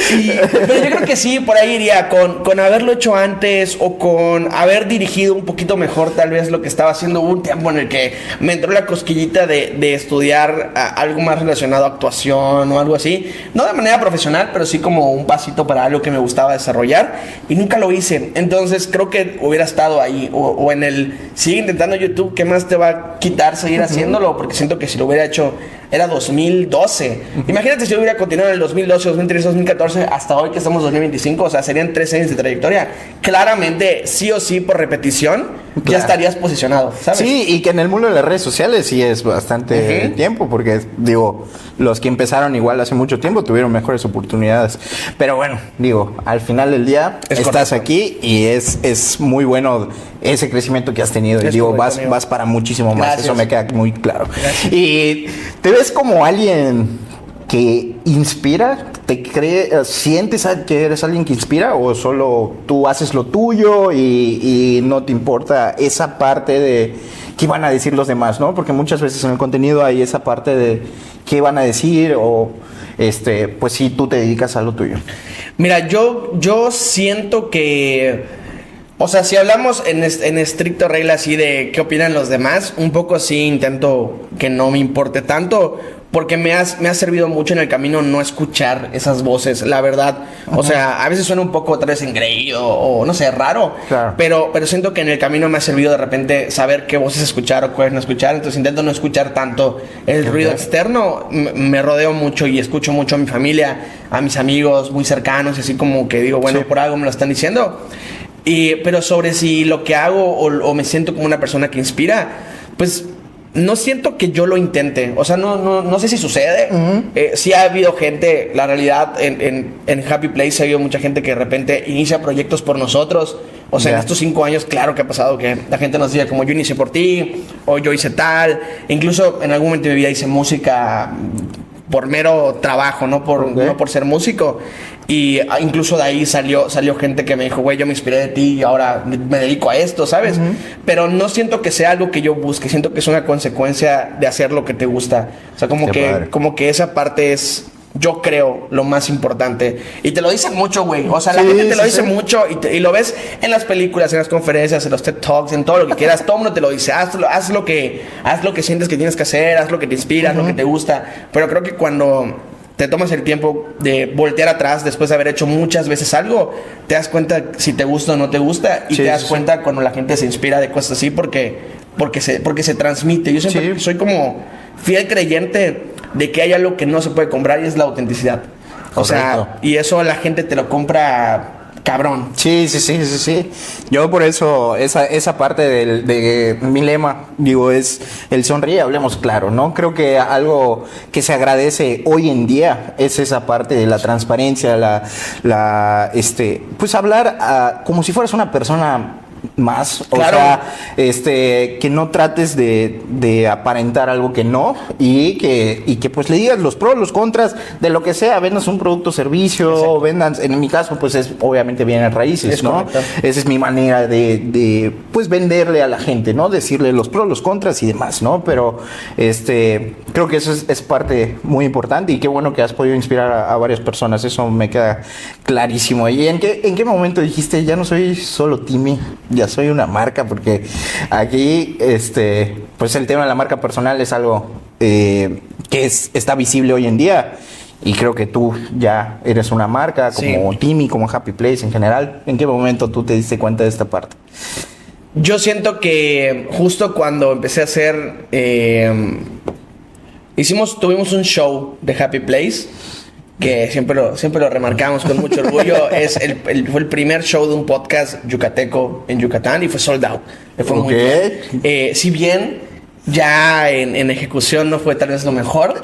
Pero yo creo que sí, por ahí iría con haberlo hecho antes o con haber dirigido un poquito mejor tal vez lo que estaba haciendo. Hubo un tiempo en el que me entró la cosquillita de estudiar algo más relacionado a actuación o algo así. No de manera profesional, pero sí como un pasito para algo que me gustaba desarrollar. Y nunca lo hice. Entonces creo que hubiera estado ahí o en el sigue intentando YouTube. ¿Qué más te va a quitar seguir haciéndolo? Porque siento que si lo hubiera hecho era 2012. Imagínate si yo hubiera continuado en el 2012, 2013, 2014 hasta hoy que estamos en 2025. O sea, serían 3 años de trayectoria. Claramente, sí o sí, por repetición, ya estarías posicionado, ¿sabes? Sí, y que en el mundo de las redes sociales sí es bastante tiempo, porque digo, los que empezaron igual hace mucho tiempo tuvieron mejores oportunidades. Pero bueno, digo, al final del día estás aquí y es muy bueno ese crecimiento que has tenido. Y digo, vas para muchísimo más. Gracias. Eso me queda muy claro. Gracias. Y te ves como alguien que inspira, ¿te crees, sientes que eres alguien que inspira o solo tú haces lo tuyo y no te importa esa parte de qué van a decir los demás, ¿no? Porque muchas veces en el contenido hay esa parte de qué van a decir o pues sí, tú te dedicas a lo tuyo. Mira, yo siento que, o sea, si hablamos en estricto regla así de qué opinan los demás, un poco sí intento que no me importe tanto, porque me ha servido mucho en el camino no escuchar esas voces, la verdad. O sea, a veces suena un poco otra vez engreído o no sé, raro. Claro. Pero siento que en el camino me ha servido de repente saber qué voces escuchar o cuáles no escuchar. Entonces intento no escuchar tanto el ruido externo. Me rodeo mucho y escucho mucho a mi familia, a mis amigos muy cercanos, así como que digo, bueno, por algo me lo están diciendo. Pero sobre si lo que hago o me siento como una persona que inspira, pues no siento que yo lo intente. O sea, no sé si sucede. Sí ha habido gente, la realidad, en Happy Place ha habido mucha gente que de repente inicia proyectos por nosotros. O sea, en estos 5 años, claro que ha pasado que la gente nos dice como yo inicié por ti, o yo hice tal. Incluso en algún momento de mi vida hice música por mero trabajo, no por ser músico. Y incluso de ahí salió gente que me dijo, güey, yo me inspiré de ti y ahora me dedico a esto, ¿sabes? Pero no siento que sea algo que yo busque, siento que es una consecuencia de hacer lo que te gusta. O sea, como que esa parte es, yo creo, lo más importante. Y te lo dicen mucho, güey. O sea, la gente te lo dice mucho y lo ves en las películas, en las conferencias, en los TED Talks, en todo lo que quieras. Todo el mundo te lo dice. Haz lo que sientes que tienes que hacer, haz lo que te inspira, haz lo que te gusta. Pero creo que cuando te tomas el tiempo de voltear atrás después de haber hecho muchas veces algo, te das cuenta si te gusta o no te gusta y te das cuenta cuando la gente se inspira de cosas así porque se transmite. Yo siempre soy como fiel creyente de que hay algo que no se puede comprar y es la autenticidad. O sea, y eso la gente te lo compra cabrón. Sí. Yo por eso, esa parte de mi lema, digo, es el sonríe, hablemos claro, ¿no? Creo que algo que se agradece hoy en día es esa parte de la transparencia, pues hablar como si fueras una persona más, claro. O sea, que no trates de aparentar algo que no y que pues le digas los pros, los contras de lo que sea, vendas un producto o servicio, vendas, en mi caso pues es obviamente bienes raíces, ¿no? Correcto. Esa es mi manera de pues venderle a la gente, ¿no? Decirle los pros, los contras y demás, ¿no? Pero creo que eso es parte muy importante y qué bueno que has podido inspirar a varias personas, eso me queda clarísimo. ¿Y en qué momento dijiste, ya no soy solo Timmy, ya soy una marca? Porque aquí, pues el tema de la marca personal es algo que está visible hoy en día. Y creo que tú ya eres una marca, como Timmy, como Happy Place en general. ¿En qué momento tú te diste cuenta de esta parte? Yo siento que justo cuando empecé a hacer... tuvimos un show de Happy Place que siempre lo remarcamos con mucho orgullo. Fue el primer show de un podcast yucateco en Yucatán y fue sold out. Fue muy bien. Si bien Ya en ejecución no fue tal vez lo mejor.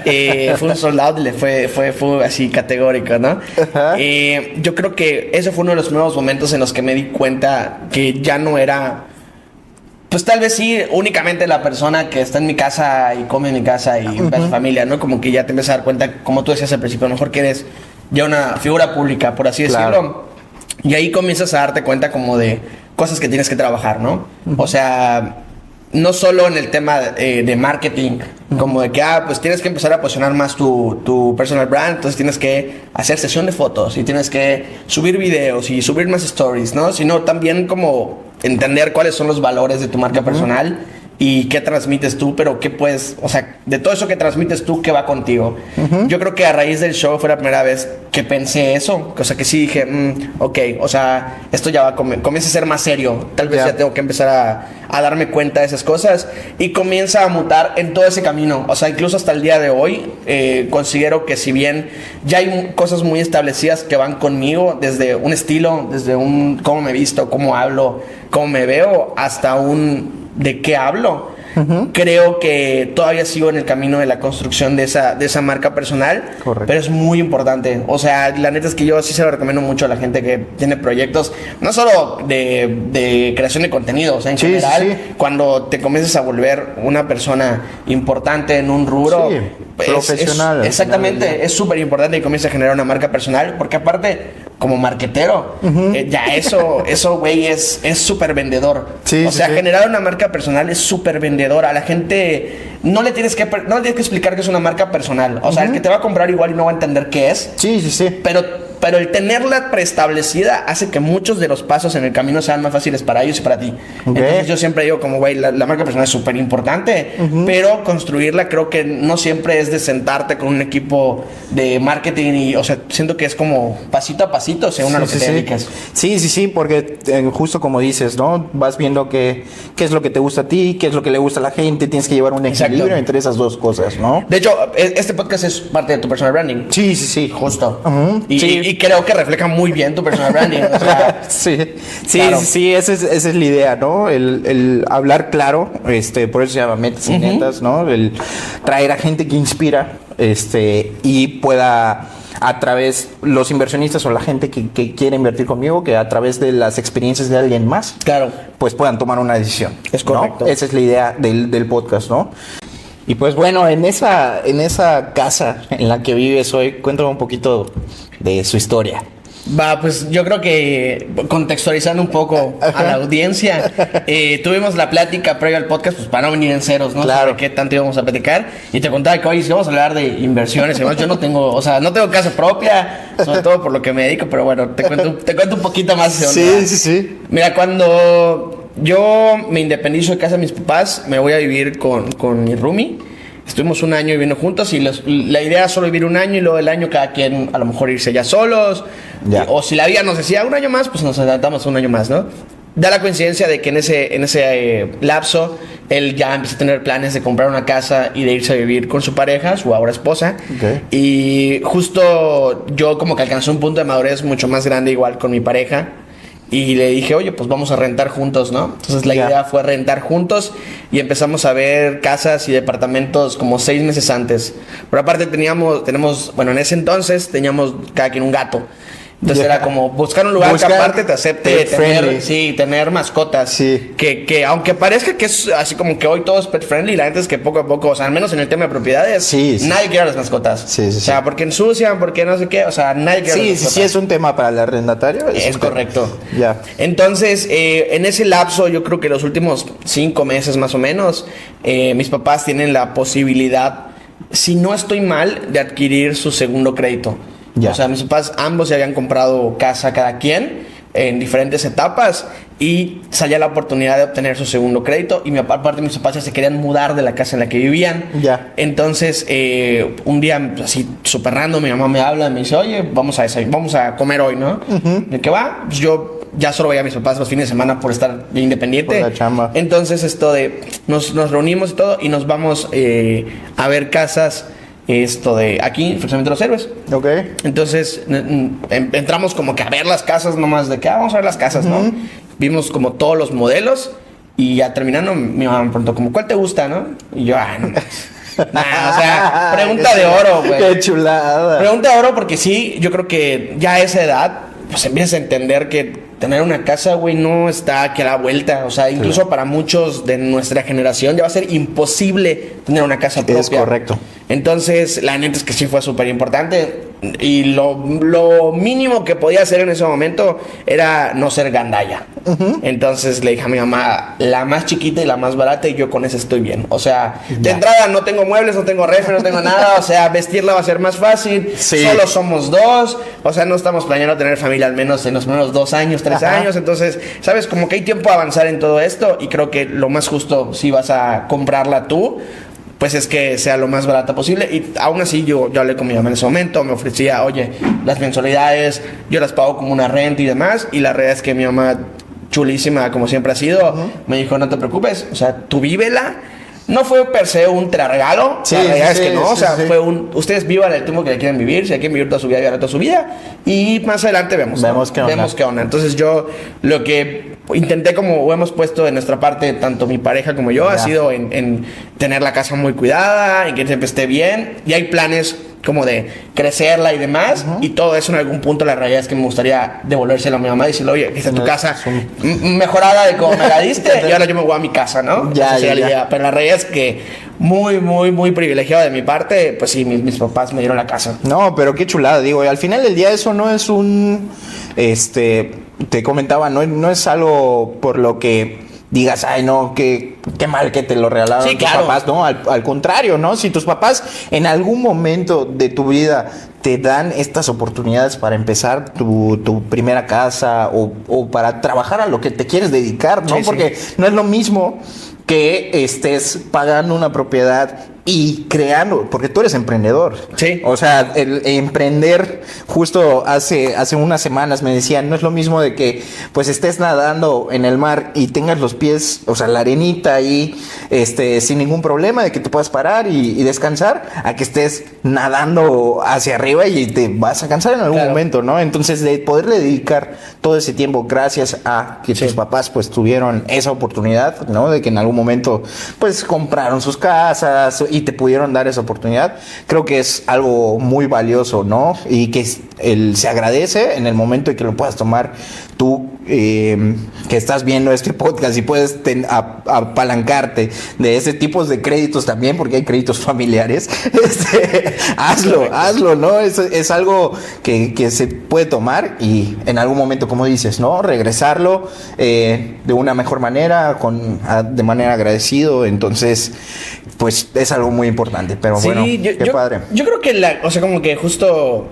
Fue un sold out, fue así categórico, ¿no? Yo creo que ese fue uno de los nuevos momentos en los que me di cuenta que ya no era... Pues tal vez sí, únicamente la persona que está en mi casa y come en mi casa y ve a su familia, ¿no? Como que ya te empiezas a dar cuenta, como tú decías al principio, a lo mejor que eres ya una figura pública, por así decirlo. Claro. Y ahí comienzas a darte cuenta como de cosas que tienes que trabajar, ¿no? O sea, no solo en el tema de marketing, como de que, pues tienes que empezar a posicionar más tu personal brand, entonces tienes que hacer sesión de fotos y tienes que subir videos y subir más stories, ¿no? Sino también como entender cuáles son los valores de tu marca personal y qué transmites tú, pero qué puedes, o sea, de todo eso que transmites tú, qué va contigo. Yo creo que a raíz del show fue la primera vez que pensé eso, o sea, que sí dije, ok, o sea, esto ya va comienza a ser más serio, tal vez ya tengo que empezar a darme cuenta de esas cosas y comienza a mutar en todo ese camino, o sea, incluso hasta el día de hoy considero que si bien ya hay cosas muy establecidas que van conmigo, desde un estilo, desde un cómo me visto, cómo hablo, cómo me veo, hasta un de qué hablo. Creo que todavía sigo en el camino de la construcción de esa marca personal. Correcto. Pero es muy importante. O sea, la neta es que yo sí se lo recomiendo mucho a la gente que tiene proyectos, no solo de creación de contenido, o sea, en general, cuando te comienzas a volver una persona importante en un rubro, profesional. Exactamente, es súper importante que comiences a generar una marca personal, porque aparte, como marquetero, ya eso, güey, es súper vendedor. O sea, generar una marca personal es súper vendedor. A la gente no le tienes que explicar que es una marca personal. O sea, el que te va a comprar igual y no va a entender qué es. Pero el tenerla preestablecida hace que muchos de los pasos en el camino sean más fáciles para ellos y para ti. Entonces yo siempre digo como, güey, la marca personal es súper importante, pero construirla creo que no siempre es de sentarte con un equipo de marketing y, o sea, siento que es como pasito a pasito según a lo que te dediques. Sí, porque justo como dices, ¿no? Vas viendo qué es lo que te gusta a ti, qué es lo que le gusta a la gente, tienes que llevar un equilibrio entre esas dos cosas, ¿no? De hecho, este podcast es parte de tu personal branding. Sí. Justo. Y creo que refleja muy bien tu personal branding. O sea, sí, esa es la idea, ¿no? El hablar claro, por eso se llama metas y netas, ¿no? El traer a gente que inspira, y pueda a través los inversionistas o la gente que quiere invertir conmigo, que a través de las experiencias de alguien más, pues puedan tomar una decisión. Es correcto. ¿No? Esa es la idea del podcast, ¿no? Y pues bueno, en esa casa en la que vives hoy, cuéntame un poquito de su historia. Pues yo creo que contextualizando un poco a la audiencia, tuvimos la plática previa al podcast, pues para no venir en ceros, ¿no? Claro. Sobre qué tanto íbamos a platicar. Y te contaba que hoy sí vamos a hablar de inversiones. Además, yo no tengo casa propia, sobre todo por lo que me dedico, pero bueno, te cuento un poquito más. Sí. Mira, cuando yo me independizo de casa de mis papás, me voy a vivir con mi roomie. Estuvimos un año viviendo juntos y la idea es solo vivir un año y luego el año cada quien a lo mejor irse ya solos. O si la vida nos decía un año más, pues nos adelantamos un año más, ¿no? Da la coincidencia de que en ese lapso él ya empieza a tener planes de comprar una casa y de irse a vivir con su pareja, su ahora esposa. Y justo yo como que alcancé un punto de madurez mucho más grande igual con mi pareja. Y le dije, oye, pues vamos a rentar juntos, ¿no? Entonces la idea fue rentar juntos y empezamos a ver casas y departamentos como 6 meses antes. Pero aparte en ese entonces teníamos cada quien un gato. Entonces era como buscar un lugar que aparte te acepte tener mascotas. Sí. Que aunque parezca que es así como que hoy todo es pet friendly, la gente es que poco a poco, o sea, al menos en el tema de propiedades, nadie quiere las mascotas. O sea, porque ensucian, porque no sé qué, o sea, nadie quiere las mascotas. Sí, es un tema para el arrendatario. Es correcto. Entonces, en ese lapso, yo creo que los últimos 5 meses más o menos, mis papás tienen la posibilidad, si no estoy mal, de adquirir su segundo crédito. O sea, mis papás ambos se habían comprado casa cada quien en diferentes etapas y salía la oportunidad de obtener su segundo crédito y aparte mis papás ya se querían mudar de la casa en la que vivían. Entonces un día así súper random mi mamá me habla y me dice, oye, vamos a comer hoy, ¿no? ¿De qué va? Pues yo ya solo veía a mis papás los fines de semana por estar independiente. Por la chamba. Entonces nos reunimos y todo y nos vamos a ver casas aquí, Fraccionamiento de los Héroes. Entonces entramos como que a ver las casas nomás de que vamos a ver las casas, ¿no? Vimos como todos los modelos Y ya terminando, mi mamá me preguntó como, ¿cuál te gusta, no? Y yo, no. Nah, o sea, pregunta de oro, güey. Qué chulada. Pregunta de oro porque sí, yo creo que ya a esa edad, pues empiezas a entender que tener una casa, güey, no está aquí a la vuelta. O sea, incluso para muchos de nuestra generación ya va a ser imposible tener una casa propia. Es correcto. Entonces, la neta es que sí fue súper importante. Y lo mínimo que podía hacer en ese momento era no ser gandalla. Entonces le dije a mi mamá, la más chiquita y la más barata, y yo con esa estoy bien. O sea, de entrada no tengo muebles, no tengo refri, no tengo nada. O sea, vestirla va a ser más fácil. Sí. Solo somos dos. O sea, no estamos planeando tener familia al menos en los primeros 2 años, 3 años. Entonces, ¿sabes? Como que hay tiempo a avanzar en todo esto. Y creo que lo más justo, si vas a comprarla tú, pues es que sea lo más barata posible. Y aún así yo hablé con mi mamá en ese momento, me ofrecía, oye, las mensualidades, yo las pago como una renta y demás. Y la realidad es que mi mamá, chulísima como siempre ha sido, me dijo, no te preocupes, o sea, tú vívela. No fue per se un te la regalo, sí, la realidad sí, es que no, sí, o sea, sí. fue un, ustedes vivan el tiempo que quieren vivir, si quieren vivir toda su vida, vivan toda su vida, y más adelante vemos qué onda. Entonces yo lo que intenté, como hemos puesto de nuestra parte, tanto mi pareja como yo, ha sido en tener la casa muy cuidada, en que siempre esté bien, y hay planes como de crecerla y demás, y todo eso en algún punto la realidad es que me gustaría devolvérselo a mi mamá y decirle, oye, aquí está tu casa mejorada de como me la diste, y ahora yo me voy a mi casa, ¿no? Ya. Pero la realidad es que muy privilegiado de mi parte, pues sí, mis papás me dieron la casa. No, pero qué chulada, digo, y al final del día eso no es un, te comentaba, no es algo por lo que digas, ay, no, qué mal que te lo regalaron tus papás, no, al contrario, ¿no? Si tus papás en algún momento de tu vida te dan estas oportunidades para empezar tu primera casa o para trabajar a lo que te quieres dedicar, ¿no? Porque no es lo mismo que estés pagando una propiedad y creando, porque tú eres emprendedor. Sí. O sea, el emprender, justo hace unas semanas me decían, no es lo mismo de que pues estés nadando en el mar y tengas los pies, o sea, la arenita ahí, sin ningún problema, de que te puedas parar y descansar, a que estés nadando hacia arriba y te vas a cansar en algún momento, ¿no? Entonces, de poderle dedicar todo ese tiempo gracias a que tus papás pues tuvieron esa oportunidad, ¿no? De que en algún momento pues compraron sus casas y te pudieron dar esa oportunidad, creo que es algo muy valioso, ¿no? Y que se agradece en el momento en que lo puedas tomar tú, que estás viendo este podcast y puedes apalancarte de ese tipo de créditos también, porque hay créditos familiares. Hazlo, ¿no? Es algo que se puede tomar y en algún momento, como dices, ¿no? Regresarlo de una mejor manera, de manera agradecido. Entonces, pues es algo muy importante, pero bueno, qué padre. Yo creo que o sea, como que justo,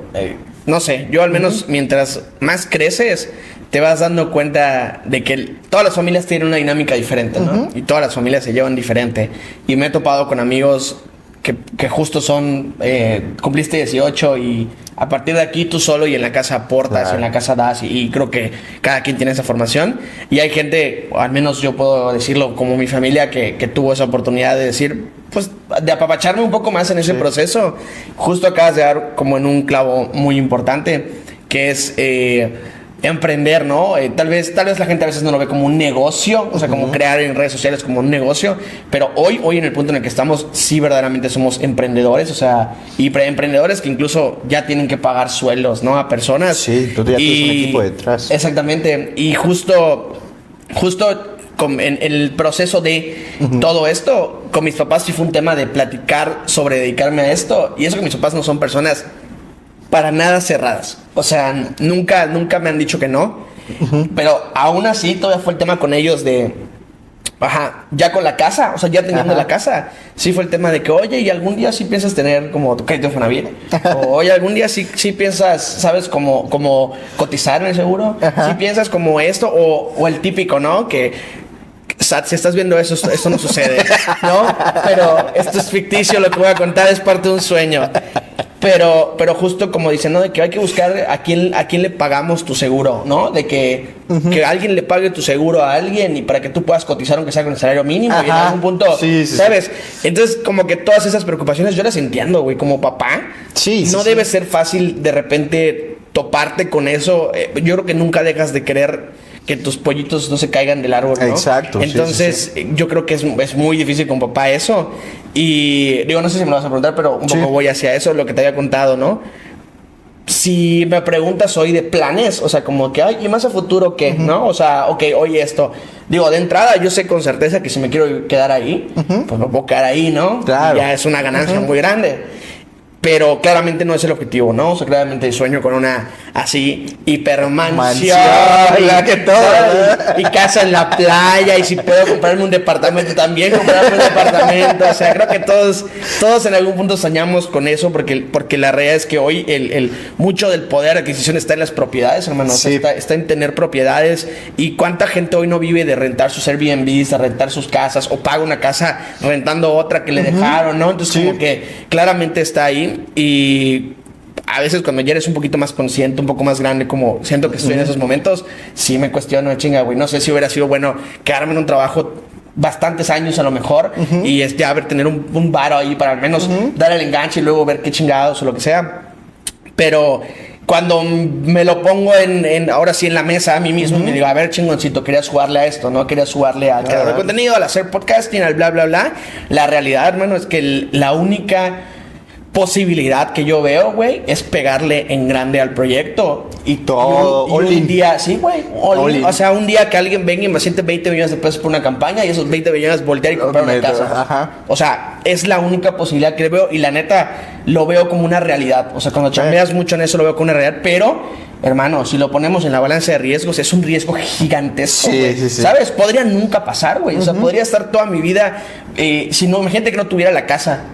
no sé, yo al menos mientras más creces, te vas dando cuenta de que todas las familias tienen una dinámica diferente, ¿no? Y todas las familias se llevan diferente. Y me he topado con amigos que justo son, cumpliste 18 y a partir de aquí tú solo y en la casa aportas, y en la casa das, y creo que cada quien tiene esa formación. Y hay gente, o al menos yo puedo decirlo como mi familia, que tuvo esa oportunidad de decir, pues de apapacharme un poco más en ese proceso. Justo acabas de dar como en un clavo muy importante, que es emprender, ¿no? Tal vez la gente a veces no lo ve como un negocio, o sea, como crear en redes sociales como un negocio, pero hoy en el punto en el que estamos, sí verdaderamente somos emprendedores, o sea, y emprendedores que incluso ya tienen que pagar sueldos, ¿no? A personas. Sí, tú ya tienes un equipo detrás. Exactamente, y justo en el proceso de todo esto, con mis papás sí fue un tema de platicar sobre dedicarme a esto, y eso que mis papás no son personas para nada cerradas. O sea, nunca me han dicho que no. Pero aún así todavía fue el tema con ellos de... ya con la casa, o sea, ya teniendo la casa, sí fue el tema de que, oye, y algún día sí piensas tener como tu crédito Infonavit, o oye, algún día sí piensas, ¿sabes? Como cotizar en el seguro, sí piensas como esto, o el típico, ¿no? Que si estás viendo eso, esto no sucede, ¿no? Pero esto es ficticio, lo que voy a contar es parte de un sueño. Pero justo como dicen, ¿no? De que hay que buscar a quién le pagamos tu seguro, ¿no? De que alguien le pague tu seguro a alguien y para que tú puedas cotizar aunque sea con el salario mínimo y en algún punto, ¿sabes? Entonces, como que todas esas preocupaciones yo las entiendo, güey, como papá. No debe ser fácil de repente toparte con eso. Yo creo que nunca dejas de querer que tus pollitos no se caigan del árbol, ¿no? Exacto. Entonces, yo creo que es muy difícil con papá eso. Y digo, no sé si me lo vas a preguntar, pero un poco voy hacia eso, lo que te había contado, ¿no? Si me preguntas hoy de planes, o sea, como que, ay, ¿y más a futuro qué? ¿No? O sea, ok, oye, esto. Digo, de entrada, yo sé con certeza que si me quiero quedar ahí, pues me puedo quedar ahí, ¿no? Claro. Ya es una ganancia muy grande. Pero claramente no es el objetivo, ¿no? O sea, claramente sueño con una así hipermansión. Que todo. Y casa en la playa. Y si puedo comprarme un departamento también, comprarme un departamento. O sea, creo que todos en algún punto soñamos con eso. Porque la realidad es que hoy mucho del poder de adquisición está en las propiedades, hermano. Sí. O sea, está en tener propiedades. Y cuánta gente hoy no vive de rentar sus Airbnbs, de rentar sus casas, o paga una casa rentando otra que le dejaron, ¿no? Entonces, como que claramente está ahí. Y a veces cuando ya eres un poquito más consciente, un poco más grande, como siento que estoy en esos momentos, sí me cuestiono, chinga, güey, no sé si hubiera sido bueno quedarme en un trabajo bastantes años a lo mejor y tener un varo ahí para al menos dar el enganche y luego ver qué chingados o lo que sea. Pero cuando me lo pongo ahora sí en la mesa a mí mismo, me digo, a ver, chingoncito, querías jugarle a esto, ¿no? Querías jugarle al creador de contenido, al hacer podcasting, al bla, bla, bla. La realidad, hermano, es que la única posibilidad que yo veo, güey, es pegarle en grande al proyecto y todo. Y un día, sí, güey, o sea, un día que alguien venga y me siente 20 millones de pesos por una campaña y esos 20 millones voltear y comprar una casa. Ajá. O sea, es la única posibilidad que veo y la neta lo veo como una realidad. O sea, cuando chambeas mucho en eso lo veo como una realidad, pero hermano, si lo ponemos en la balanza de riesgos, es un riesgo gigantesco, güey. Sí. ¿Sabes? Podría nunca pasar, güey. O sea, podría estar toda mi vida, si no, imagínate que no tuviera la casa.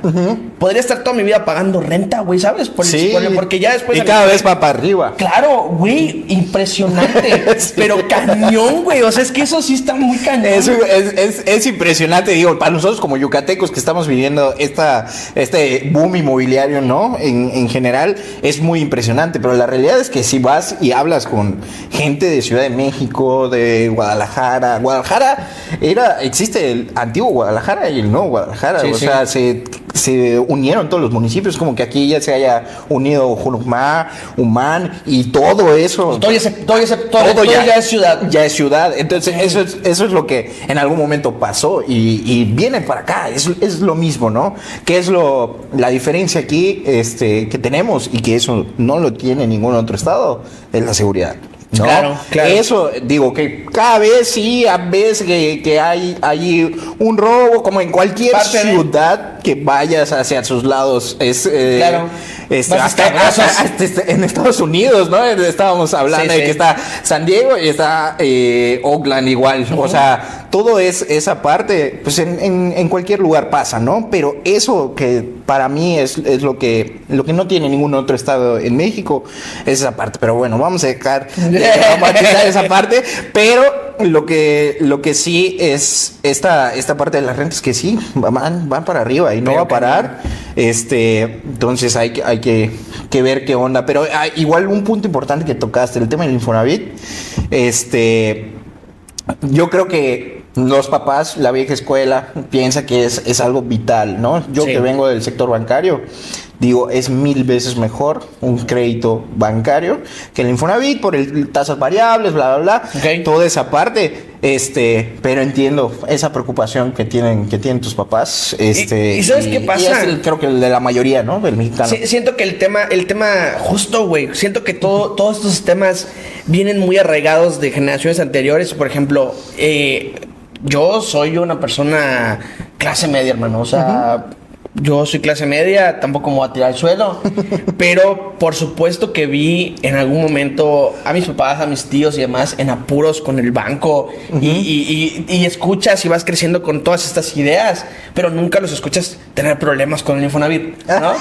Podría estar toda mi vida pagando renta, güey, ¿sabes? Porque ya después... Y cada vez va para arriba. Claro, güey, impresionante. Pero cañón, güey. O sea, es que eso sí está muy cañón. Es impresionante, digo, para nosotros como yucatecos que estamos viviendo este boom inmobiliario, ¿no? En general, es muy impresionante. Pero la realidad es que si vas y hablas con gente de Ciudad de México, de Guadalajara. Guadalajara existe el antiguo Guadalajara y el nuevo Guadalajara. Sí, o sea, se unieron todos los municipios, como que aquí ya se haya unido Junumá, Humán y todo eso. Todo ya es ciudad. Ya es ciudad. Entonces, eso es lo que en algún momento pasó y viene para acá. Es lo mismo, ¿no? ¿Qué es la diferencia aquí que tenemos y que eso no lo tiene ningún otro estado? Es la seguridad, ¿no? Claro. Eso, digo, que cada vez sí, a veces que hay un robo, como en cualquier ciudad que vayas hacia sus lados, claro. Hasta en Estados Unidos, ¿no? Estábamos hablando de que está San Diego y está Oakland igual. O sea, todo esa parte, pues en cualquier lugar pasa, ¿no? Pero eso que para mí es lo que no tiene ningún otro estado en México, es esa parte. Pero bueno, vamos a dejar esa parte. Pero lo que sí es esta parte de las rentas que sí van para arriba y no va a parar. Entonces hay que ver qué onda. Pero igual un punto importante que tocaste, el tema del Infonavit. Yo creo que los papás, la vieja escuela, piensa que es algo vital, ¿no? Yo que vengo del sector bancario, digo, es 1000 veces mejor un crédito bancario que el Infonavit por tasas variables, bla, bla, bla. Toda esa parte, pero entiendo esa preocupación que tienen tus papás, ¿Y sabes qué pasa? Y creo que el de la mayoría, ¿no? Del mexicano. Sí, siento que el tema justo, güey, siento que todos estos temas vienen muy arraigados de generaciones anteriores. Por ejemplo, yo soy una persona clase media, hermano, o sea... Yo soy clase media, tampoco me voy a tirar al suelo, pero por supuesto que vi en algún momento a mis papás, a mis tíos y demás en apuros con el banco y escuchas y vas creciendo con todas estas ideas, pero nunca los escuchas tener problemas con el Infonavit, ¿no?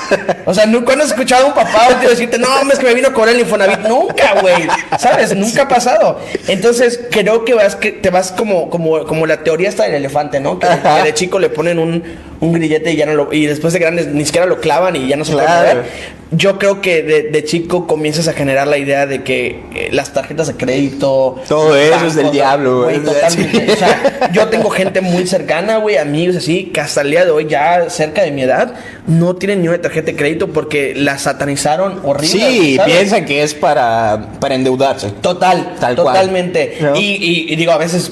O sea, nunca has escuchado a un papá o un tío decirte, no, es que me vino a cobrar el Infonavit. Nunca, güey, ¿sabes? Nunca ha pasado. Entonces, creo que te vas como la teoría esta del elefante, ¿no? Que de chico le ponen un un grillete y ya no y después de grandes ni siquiera lo clavan y ya no se puede mover. Yo creo que de chico comienzas a generar la idea de que las tarjetas de crédito, todo eso es del diablo, güey. Totalmente. O sea, yo tengo gente muy cercana, güey, amigos así, que hasta el día de hoy, ya cerca de mi edad, no tienen ni una tarjeta de crédito porque la satanizaron horrible. Sí, ¿sabes? Piensan que es para endeudarse. Totalmente. ¿No? Y digo, a veces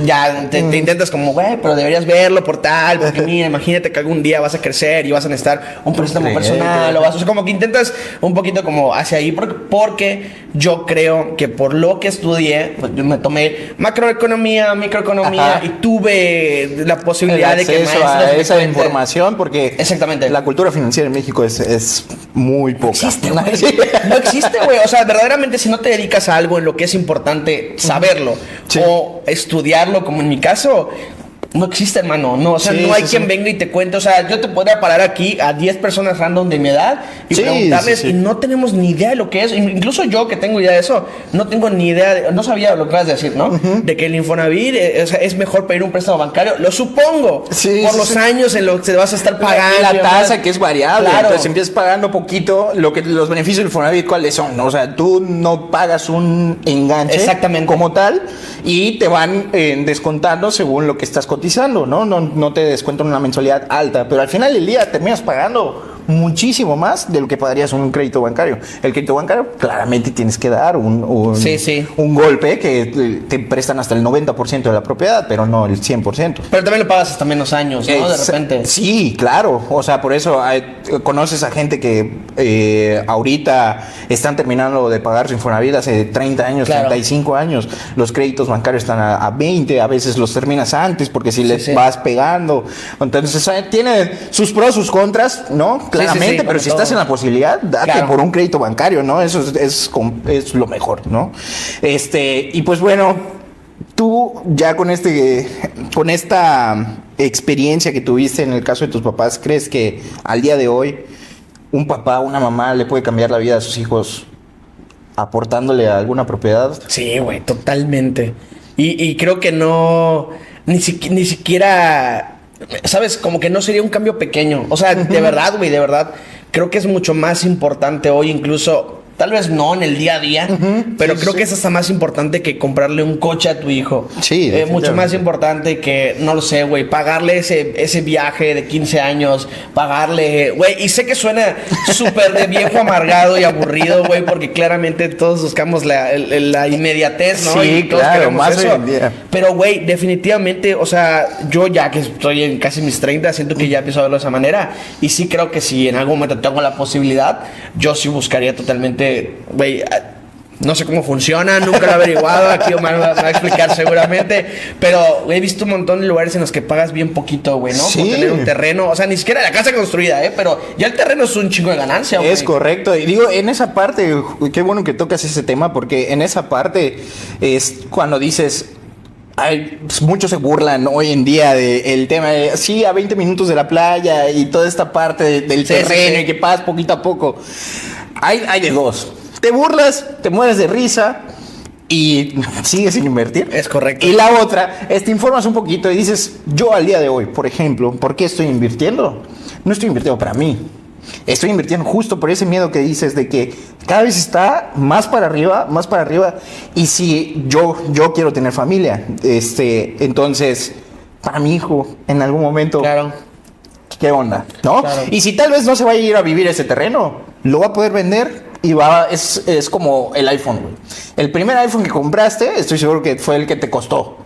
ya te intentas como, güey, pero deberías verlo por tal, porque mira, imagínate que algún día vas a crecer y vas a necesitar un préstamo personal, o sea, como que intentas un poquito como hacia ahí, porque yo creo que por lo que estudié, pues yo me tomé macroeconomía, microeconomía, y tuve la posibilidad de que a esa información, porque exactamente la cultura financiera en México es muy poca. No existe, güey. O sea, verdaderamente si no te dedicas a algo en lo que es importante saberlo o estudiarlo, como en mi caso, no existe, hermano. No, o sea, no hay quien venga y te cuente. O sea, yo te podría parar aquí a 10 personas random de mi edad y preguntarles, y no tenemos ni idea de lo que es. Incluso yo, que tengo idea de eso, no tengo ni idea, no sabía lo que vas a decir, ¿no? De que el Infonavit es mejor pedir un préstamo bancario. Lo supongo. Por los años en los que vas a estar pagando. La tasa que es variable. Claro. Entonces empiezas pagando poquito. Los beneficios del Infonavit, ¿cuáles son? O sea, tú no pagas un enganche como tal y te van descontando según lo que estás cotizando, ¿no? No te descuentan una mensualidad alta, pero al final del día terminas pagando muchísimo más de lo que pagarías un crédito bancario. El crédito bancario, claramente tienes que dar un golpe que te prestan hasta el 90% de la propiedad, pero no el 100%. Pero también lo pagas hasta menos años, ¿no? De repente. Sí, claro. O sea, por eso conoces a gente que ahorita están terminando de pagar su Infonavit hace 30 años, 35 años. Los créditos bancarios están a 20, a veces los terminas antes porque si les vas pegando. Entonces, tiene sus pros, sus contras, ¿no? Claramente, pero si estás en la posibilidad, date por un crédito bancario, ¿no? Eso es lo mejor, ¿no? Y pues bueno, tú ya con esta experiencia que tuviste en el caso de tus papás, ¿crees que al día de hoy un papá, una mamá le puede cambiar la vida a sus hijos aportándole a alguna propiedad? Sí, güey, totalmente. Y creo que ni siquiera... ¿Sabes? Como que no sería un cambio pequeño. O sea, de verdad, güey, de verdad. Creo que es mucho más importante hoy, incluso... Tal vez no en el día a día, pero creo que es hasta más importante que comprarle un coche a tu hijo. Sí, mucho más importante que, no lo sé, güey, pagarle ese viaje de 15 años, pagarle, güey, y sé que suena súper de viejo amargado y aburrido, güey, porque claramente todos buscamos la inmediatez, ¿no? Sí, y todos claro, más eso. hoy en día. Pero, güey, definitivamente, o sea, yo ya que estoy en casi mis 30, siento que ya empiezo a verlo de esa manera, y sí creo que si en algún momento tengo la posibilidad, yo sí buscaría totalmente. Güey, no sé cómo funciona, nunca lo he averiguado. Aquí Omar va a explicar seguramente. Pero he visto un montón de lugares en los que pagas bien poquito, güey, ¿no? Por tener un terreno. O sea, ni siquiera la casa construida, pero ya el terreno es un chingo de ganancia, güey. Es correcto. Y digo, en esa parte, qué bueno que tocas ese tema, porque en esa parte es cuando dices. Muchos se burlan hoy en día del tema de sí, a 20 minutos de la playa y toda esta parte del terreno y que pagas poquito a poco. Hay de dos. Te burlas, te mueres de risa y sigues sin invertir. Es correcto. Y la otra es te informas un poquito y dices, yo al día de hoy, por ejemplo, ¿por qué estoy invirtiendo? No estoy invirtiendo para mí. Estoy invirtiendo justo por ese miedo que dices de que cada vez está más para arriba, y si yo quiero tener familia, entonces, para mi hijo, en algún momento, ¿qué onda? ¿No? Claro. Y si tal vez no se va a ir a vivir ese terreno, lo va a poder vender y es como el iPhone, güey. El primer iPhone que compraste, estoy seguro que fue el que te costó,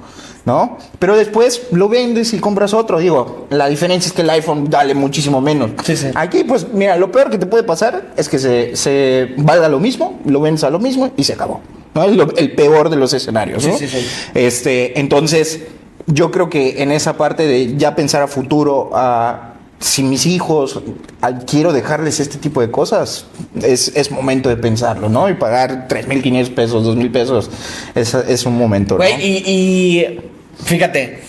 ¿no? Pero después lo vendes y compras otro. Digo, la diferencia es que el iPhone vale muchísimo menos. Sí. Aquí, pues, mira, lo peor que te puede pasar es que se valga lo mismo, lo vendes a lo mismo y se acabó, ¿no? Es el peor de los escenarios, ¿no? Sí. Entonces, yo creo que en esa parte de ya pensar a futuro, si mis hijos quiero dejarles este tipo de cosas, es momento de pensarlo, ¿no? Y pagar 3,500 pesos, 2,000 pesos, es un momento, ¿no? Güey, y fíjate,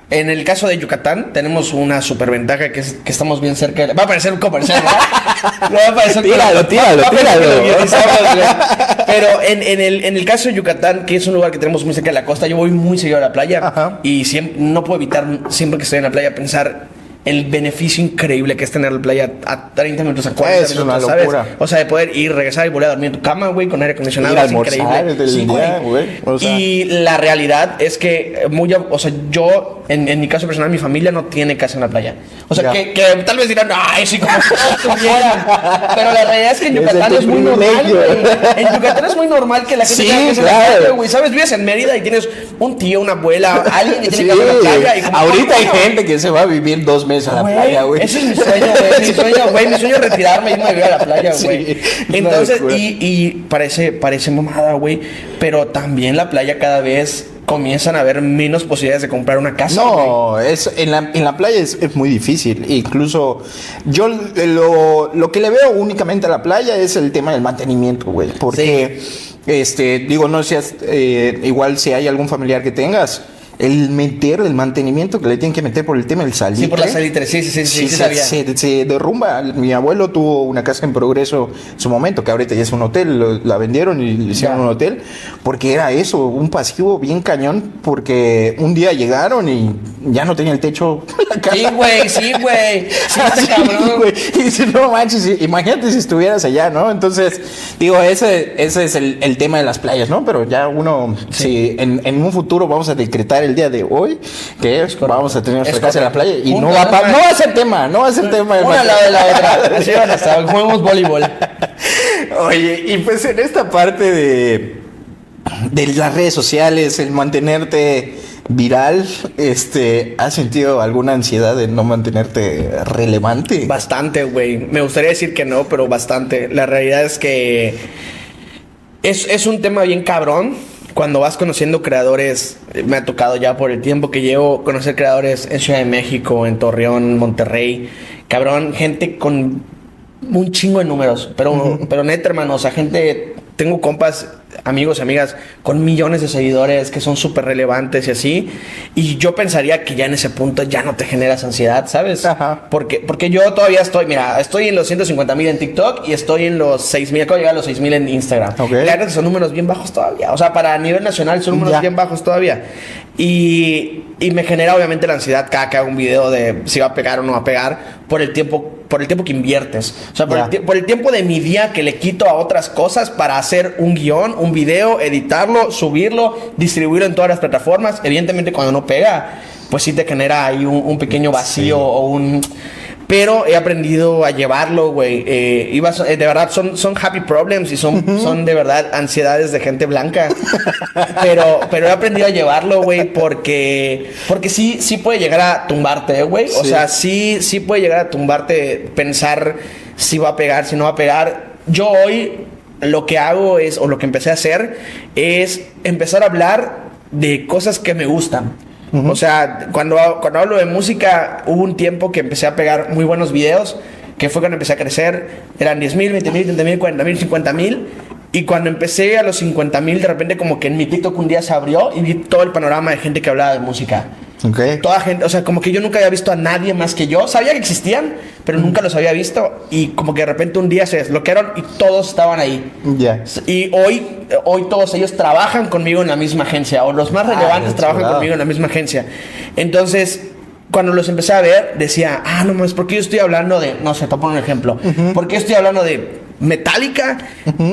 en el caso de Yucatán tenemos una superventaja que estamos bien cerca de... Va a parecer un comercial, ¿verdad? No va a parecer... Tíralo. Pero en el caso de Yucatán, que es un lugar que tenemos muy cerca de la costa, yo voy muy seguido a la playa. Y no puedo evitar, siempre que estoy en la playa, pensar... el beneficio increíble que es tener la playa a 30 minutos, a 40 minutos, ¿sabes? Locura. O sea, de poder ir, regresar y volver a dormir en tu cama, güey, con aire acondicionado, ir a es increíble. Sí, güey. O sea, y la realidad es que o sea, yo, en mi caso personal, mi familia no tiene casa en la playa. O sea, que tal vez dirán, ay, sí, como si tuvieran. Pero la realidad es que en Yucatán es muy normal, güey. En Yucatán es muy normal que la gente tenga casa en la playa, güey. ¿Sabes? Vives en Mérida y tienes un tío, una abuela, alguien que tiene casa en la playa. Y como, ahorita hay gente que se va a vivir 2 meses a la playa, güey. Ese es mi sueño, güey. Mi sueño es retirarme y irme a vivir a la playa, güey. Sí, entonces, y parece mamada, güey. Pero también la playa cada vez comienzan a haber menos posibilidades de comprar una casa. No, en la playa es muy difícil. Incluso yo lo que le veo únicamente a la playa es el tema del mantenimiento, güey. Porque, digo, no seas igual si hay algún familiar que tengas. El mantenimiento que le tienen que meter por el tema del salitre. Sí, por la salitre, sí, sabía. Se derrumba. Mi abuelo tuvo una casa en Progreso en su momento, que ahorita ya es un hotel, la vendieron y le hicieron un hotel, porque era eso, un pasivo bien cañón, porque un día llegaron y ya no tenía el techo la casa. Sí, güey. Sí, cabrón. Güey. Y dice, no manches, imagínate si estuvieras allá, ¿no? Entonces, digo, ese es el tema de las playas, ¿no? Pero ya si en un futuro vamos a decretar el día de hoy que vamos a tener nuestra casa en la playa y no va a ser tema una al lado de la otra, así van a estar, juguemos voleibol. Oye, y pues en esta parte de las redes sociales, el mantenerte viral, ¿has sentido alguna ansiedad de no mantenerte relevante? Bastante, güey. Me gustaría decir que no, pero bastante. La realidad es que es un tema bien cabrón. Cuando vas conociendo creadores, me ha tocado ya por el tiempo que llevo conocer creadores en Ciudad de México, en Torreón, Monterrey, cabrón, gente con un chingo de números, pero neta, hermano, o sea, tengo compas, amigos y amigas con millones de seguidores que son súper relevantes y así, y yo pensaría que ya en ese punto ya no te generas ansiedad, ¿sabes? Ajá. Porque yo todavía estoy en los 150,000 en TikTok y estoy en los 6,000, acabo de llegar a los 6,000 en Instagram. Okay. La verdad son números bien bajos todavía, o sea, para nivel nacional son números bien bajos todavía, y me genera obviamente la ansiedad cada que hago un video de si va a pegar o no va a pegar por el tiempo que inviertes, o sea, por el tiempo de mi día que le quito a otras cosas para hacer un guión, un video, editarlo, subirlo, distribuirlo en todas las plataformas. Evidentemente cuando no pega, pues sí te genera ahí un pequeño vacío o un... Pero he aprendido a llevarlo, güey. De verdad, son happy problems y son de verdad ansiedades de gente blanca. pero he aprendido a llevarlo, güey, porque sí puede llegar a tumbarte, güey. O sea, sí puede llegar a tumbarte pensar si va a pegar, si no va a pegar. Yo hoy lo que hago o lo que empecé a hacer es empezar a hablar de cosas que me gustan. O sea, cuando hablo de música, hubo un tiempo que empecé a pegar muy buenos videos, que fue cuando empecé a crecer. Eran 10,000, 20,000, 30,000, 40,000, 50,000. Y cuando empecé a los 50,000, de repente como que en mi TikTok un día se abrió y vi todo el panorama de gente que hablaba de música. Okay. Toda gente, o sea, como que yo nunca había visto a nadie más que yo. Sabía que existían, pero nunca los había visto. Y como que de repente un día se desbloquearon y todos estaban ahí. Ya. Y hoy todos ellos trabajan conmigo en la misma agencia. O los más relevantes trabajan conmigo en la misma agencia. Entonces, cuando los empecé a ver, decía, no mames, ¿por qué yo estoy hablando de... No sé, te pongo un ejemplo. ¿Por qué estoy hablando de Metallica?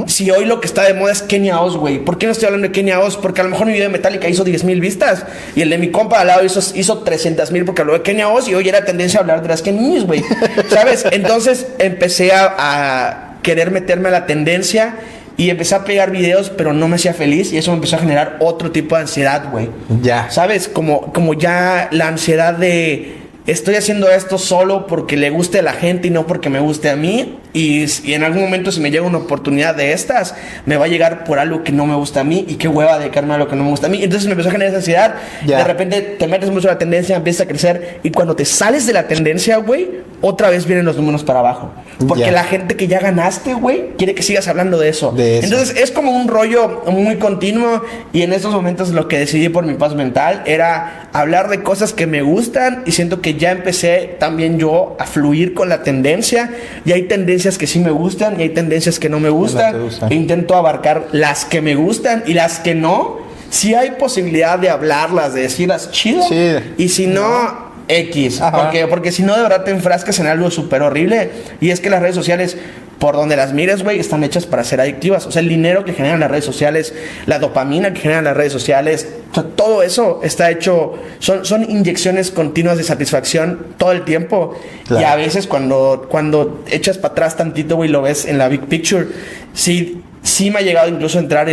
Si hoy lo que está de moda es Kenia Oz, güey. ¿Por qué no estoy hablando de Kenia Oz? Porque a lo mejor mi video de Metallica hizo 10,000 vistas y el de mi compa al lado hizo 300,000 porque habló de Kenia Oz y hoy era tendencia a hablar de las Kenies, güey. ¿Sabes? Entonces empecé a querer meterme a la tendencia y empecé a pegar videos, pero no me hacía feliz y eso me empezó a generar otro tipo de ansiedad, güey. Ya. ¿Sabes? Como ya la ansiedad de... Estoy haciendo esto solo porque le guste a la gente y no porque me guste a mí. Y en algún momento, si me llega una oportunidad de estas, me va a llegar por algo que no me gusta a mí. Y qué hueva dedicarme a lo que no me gusta a mí. Entonces me empezó a generar esa ansiedad. Ya. De repente te metes mucho en la tendencia, empiezas a crecer. Y cuando te sales de la tendencia, güey, otra vez vienen los números para abajo. Porque la gente que ya ganaste, güey, quiere que sigas hablando de eso. Entonces es como un rollo muy continuo. Y en estos momentos lo que decidí por mi paz mental era hablar de cosas que me gustan. Y siento que ya empecé también yo a fluir con la tendencia. Y hay tendencias que sí me gustan y hay tendencias que no me gustan. E intento abarcar las que me gustan y las que no. Si hay posibilidad de hablarlas, de decirlas chido. Sí. Y si no, X. Porque si no, de verdad te enfrascas en algo súper horrible. Y es que las redes sociales, por donde las mires, güey, están hechas para ser adictivas. O sea, el dinero que generan las redes sociales, la dopamina que generan las redes sociales, o sea, todo eso está hecho, son inyecciones continuas de satisfacción todo el tiempo. Claro. Y a veces cuando echas para atrás tantito, güey, lo ves en la big picture, sí me ha llegado incluso a entrar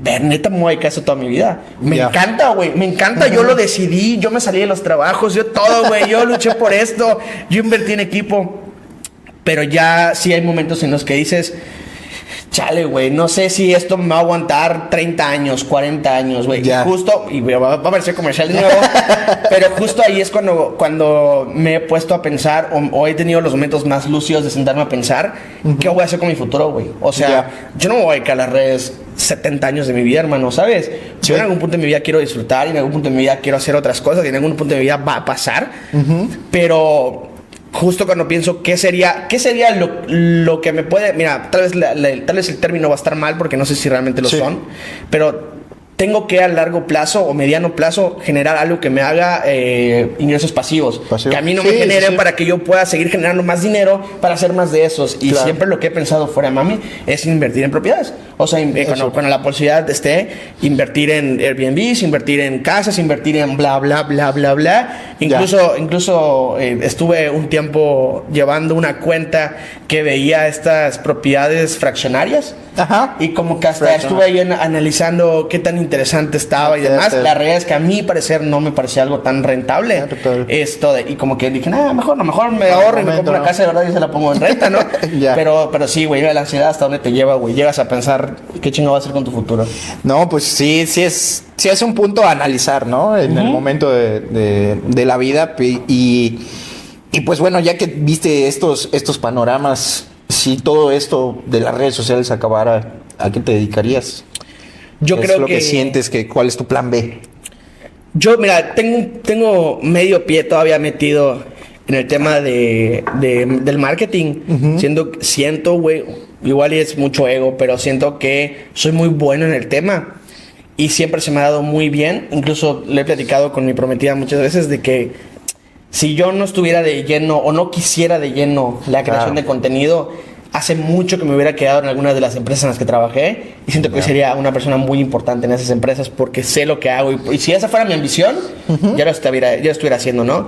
neta, me voy a dedicar a eso toda mi vida. Me encanta, güey. Me encanta. Yo lo decidí. Yo me salí de los trabajos. Yo todo, güey. Yo luché por esto. Yo invertí en equipo. Pero ya sí hay momentos en los que dices, chale, güey, no sé si esto me va a aguantar 30 años, 40 años, güey. Justo, y va a parecer comercial de nuevo, pero justo ahí es cuando me he puesto a pensar, o he tenido los momentos más lúcidos de sentarme a pensar, ¿qué voy a hacer con mi futuro, güey? O sea, yo no me voy a dedicar a las redes 70 años de mi vida, hermano, ¿sabes? Yo en algún punto de mi vida quiero disfrutar, y en algún punto de mi vida quiero hacer otras cosas, y en algún punto de mi vida va a pasar, pero justo cuando pienso qué sería lo que me puede, mira, tal vez el término va a estar mal porque no sé si realmente lo son, pero tengo que a largo plazo o mediano plazo generar algo que me haga ingresos pasivos. Que a mí no me generen para que yo pueda seguir generando más dinero para hacer más de esos. Y siempre lo que he pensado fuera de mami es invertir en propiedades. O sea, cuando la posibilidad esté, invertir en Airbnb, invertir en casas, invertir en bla, bla, bla, bla, bla. Incluso estuve un tiempo llevando una cuenta que veía estas propiedades fraccionarias. Ajá. Y como que hasta estuve ahí analizando qué tan interesante estaba y demás. La realidad es que a mi parecer no me parecía algo tan rentable. Y como que dije, mejor me ahorro y me compro una casa de verdad y se la pongo en renta, ¿no? Pero sí, güey, la ansiedad hasta dónde te lleva, güey. Llegas a pensar qué chingo va a hacer con tu futuro. No, pues sí es un punto a analizar, ¿no? En el momento de la vida. Y pues bueno, ya que viste estos panoramas, si todo esto de las redes sociales acabara, ¿a qué te dedicarías? Yo creo es lo que sientes, ¿cuál es tu plan B? Yo, mira, tengo medio pie todavía metido en el tema del marketing. Siento, güey, igual y es mucho ego, pero siento que soy muy bueno en el tema y siempre se me ha dado muy bien. Incluso le he platicado con mi prometida muchas veces de que si yo no estuviera de lleno o no quisiera de lleno la creación de contenido, hace mucho que me hubiera quedado en algunas de las empresas en las que trabajé y siento que hoy sería una persona muy importante en esas empresas porque sé lo que hago y si esa fuera mi ambición, ya lo estuviera haciendo, ¿no?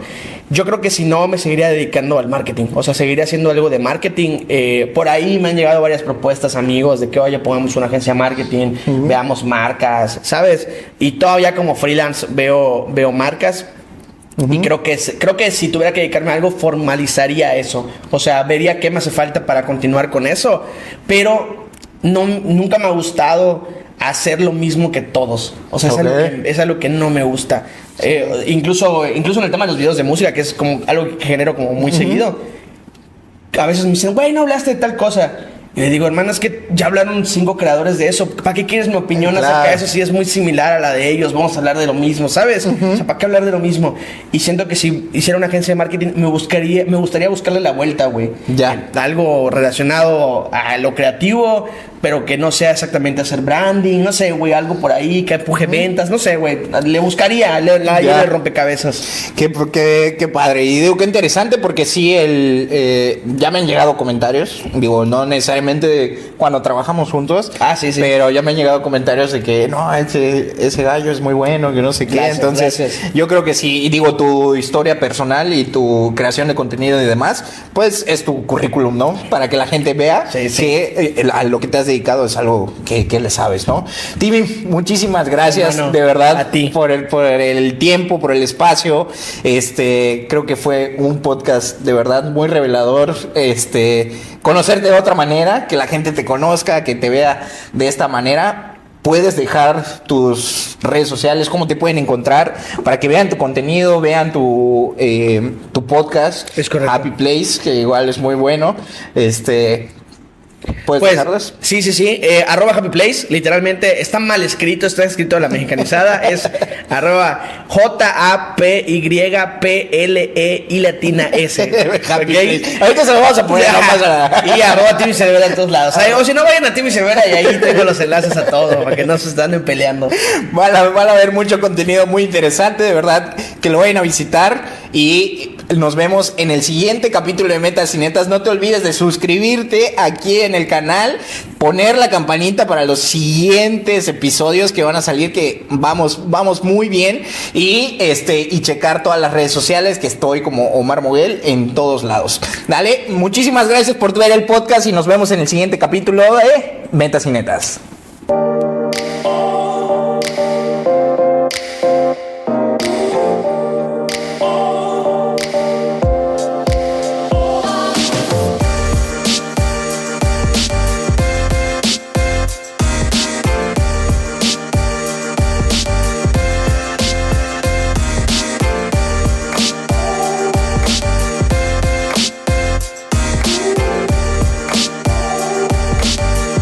Yo creo que si no, me seguiría dedicando al marketing, o sea, seguiría haciendo algo de marketing. Por ahí me han llegado varias propuestas, amigos, de que, oye, pongamos una agencia de marketing, veamos marcas, ¿sabes? Y todavía como freelance veo marcas. Y creo que si tuviera que dedicarme a algo, formalizaría eso. O sea, vería qué me hace falta para continuar con eso. Pero nunca me ha gustado hacer lo mismo que todos. O sea, es algo que no me gusta. Incluso en el tema de los videos de música, que es como algo que genero como muy seguido. A veces me dicen, güey, no hablaste de tal cosa. Y le digo, hermano, es que ya hablaron 5 creadores de eso. ¿Para qué quieres mi opinión acerca de eso? Si es muy similar a la de ellos, vamos a hablar de lo mismo, ¿sabes? O sea, ¿para qué hablar de lo mismo? Y siento que si hiciera una agencia de marketing, me gustaría buscarle la vuelta, güey. Algo relacionado a lo creativo, pero que no sea exactamente hacer branding, no sé, güey, algo por ahí que empuje ventas, no sé, güey. Le buscaría la ayuda de rompecabezas. Qué padre. Y digo, qué interesante porque sí, ya me han llegado comentarios, digo, no necesariamente cuando trabajamos juntos, pero ya me han llegado comentarios de que no, ese gallo es muy bueno, que no sé qué. Entonces, yo creo que sí, y digo, tu historia personal y tu creación de contenido y demás, pues es tu currículum, ¿no? Para que la gente vea que a lo que te has dedicado es algo que le sabes, ¿no? Timmy, muchísimas gracias, de verdad, a ti. por el tiempo, por el espacio. Creo que fue un podcast de verdad muy revelador. Conocerte de otra manera, que la gente te conozca, que te vea de esta manera. Puedes dejar tus redes sociales, cómo te pueden encontrar, para que vean tu contenido, vean tu podcast, es correcto. Happy Place, que igual es muy bueno. ¿Puedes Pues, dejarlas? sí, arroba Happy Place, literalmente está mal escrito, está escrito a la mexicanizada, es arroba JAPYPLE y latina S. Happy ¿Okay? Place. Ahorita se lo vamos a poner, no pasa nada. Y arroba Timmy Cervera en todos lados. O si no, vayan a Timmy Cervera y ahí tengo los enlaces a todo, para que no se estén peleando. Van a ver mucho contenido muy interesante, de verdad, que lo vayan a visitar y nos vemos en el siguiente capítulo de Metas y Netas. No te olvides de suscribirte aquí en el canal, poner la campanita para los siguientes episodios que van a salir, que vamos muy bien, y checar todas las redes sociales, que estoy como Omar Moguel en todos lados. Dale, muchísimas gracias por ver el podcast y nos vemos en el siguiente capítulo de Metas y Netas.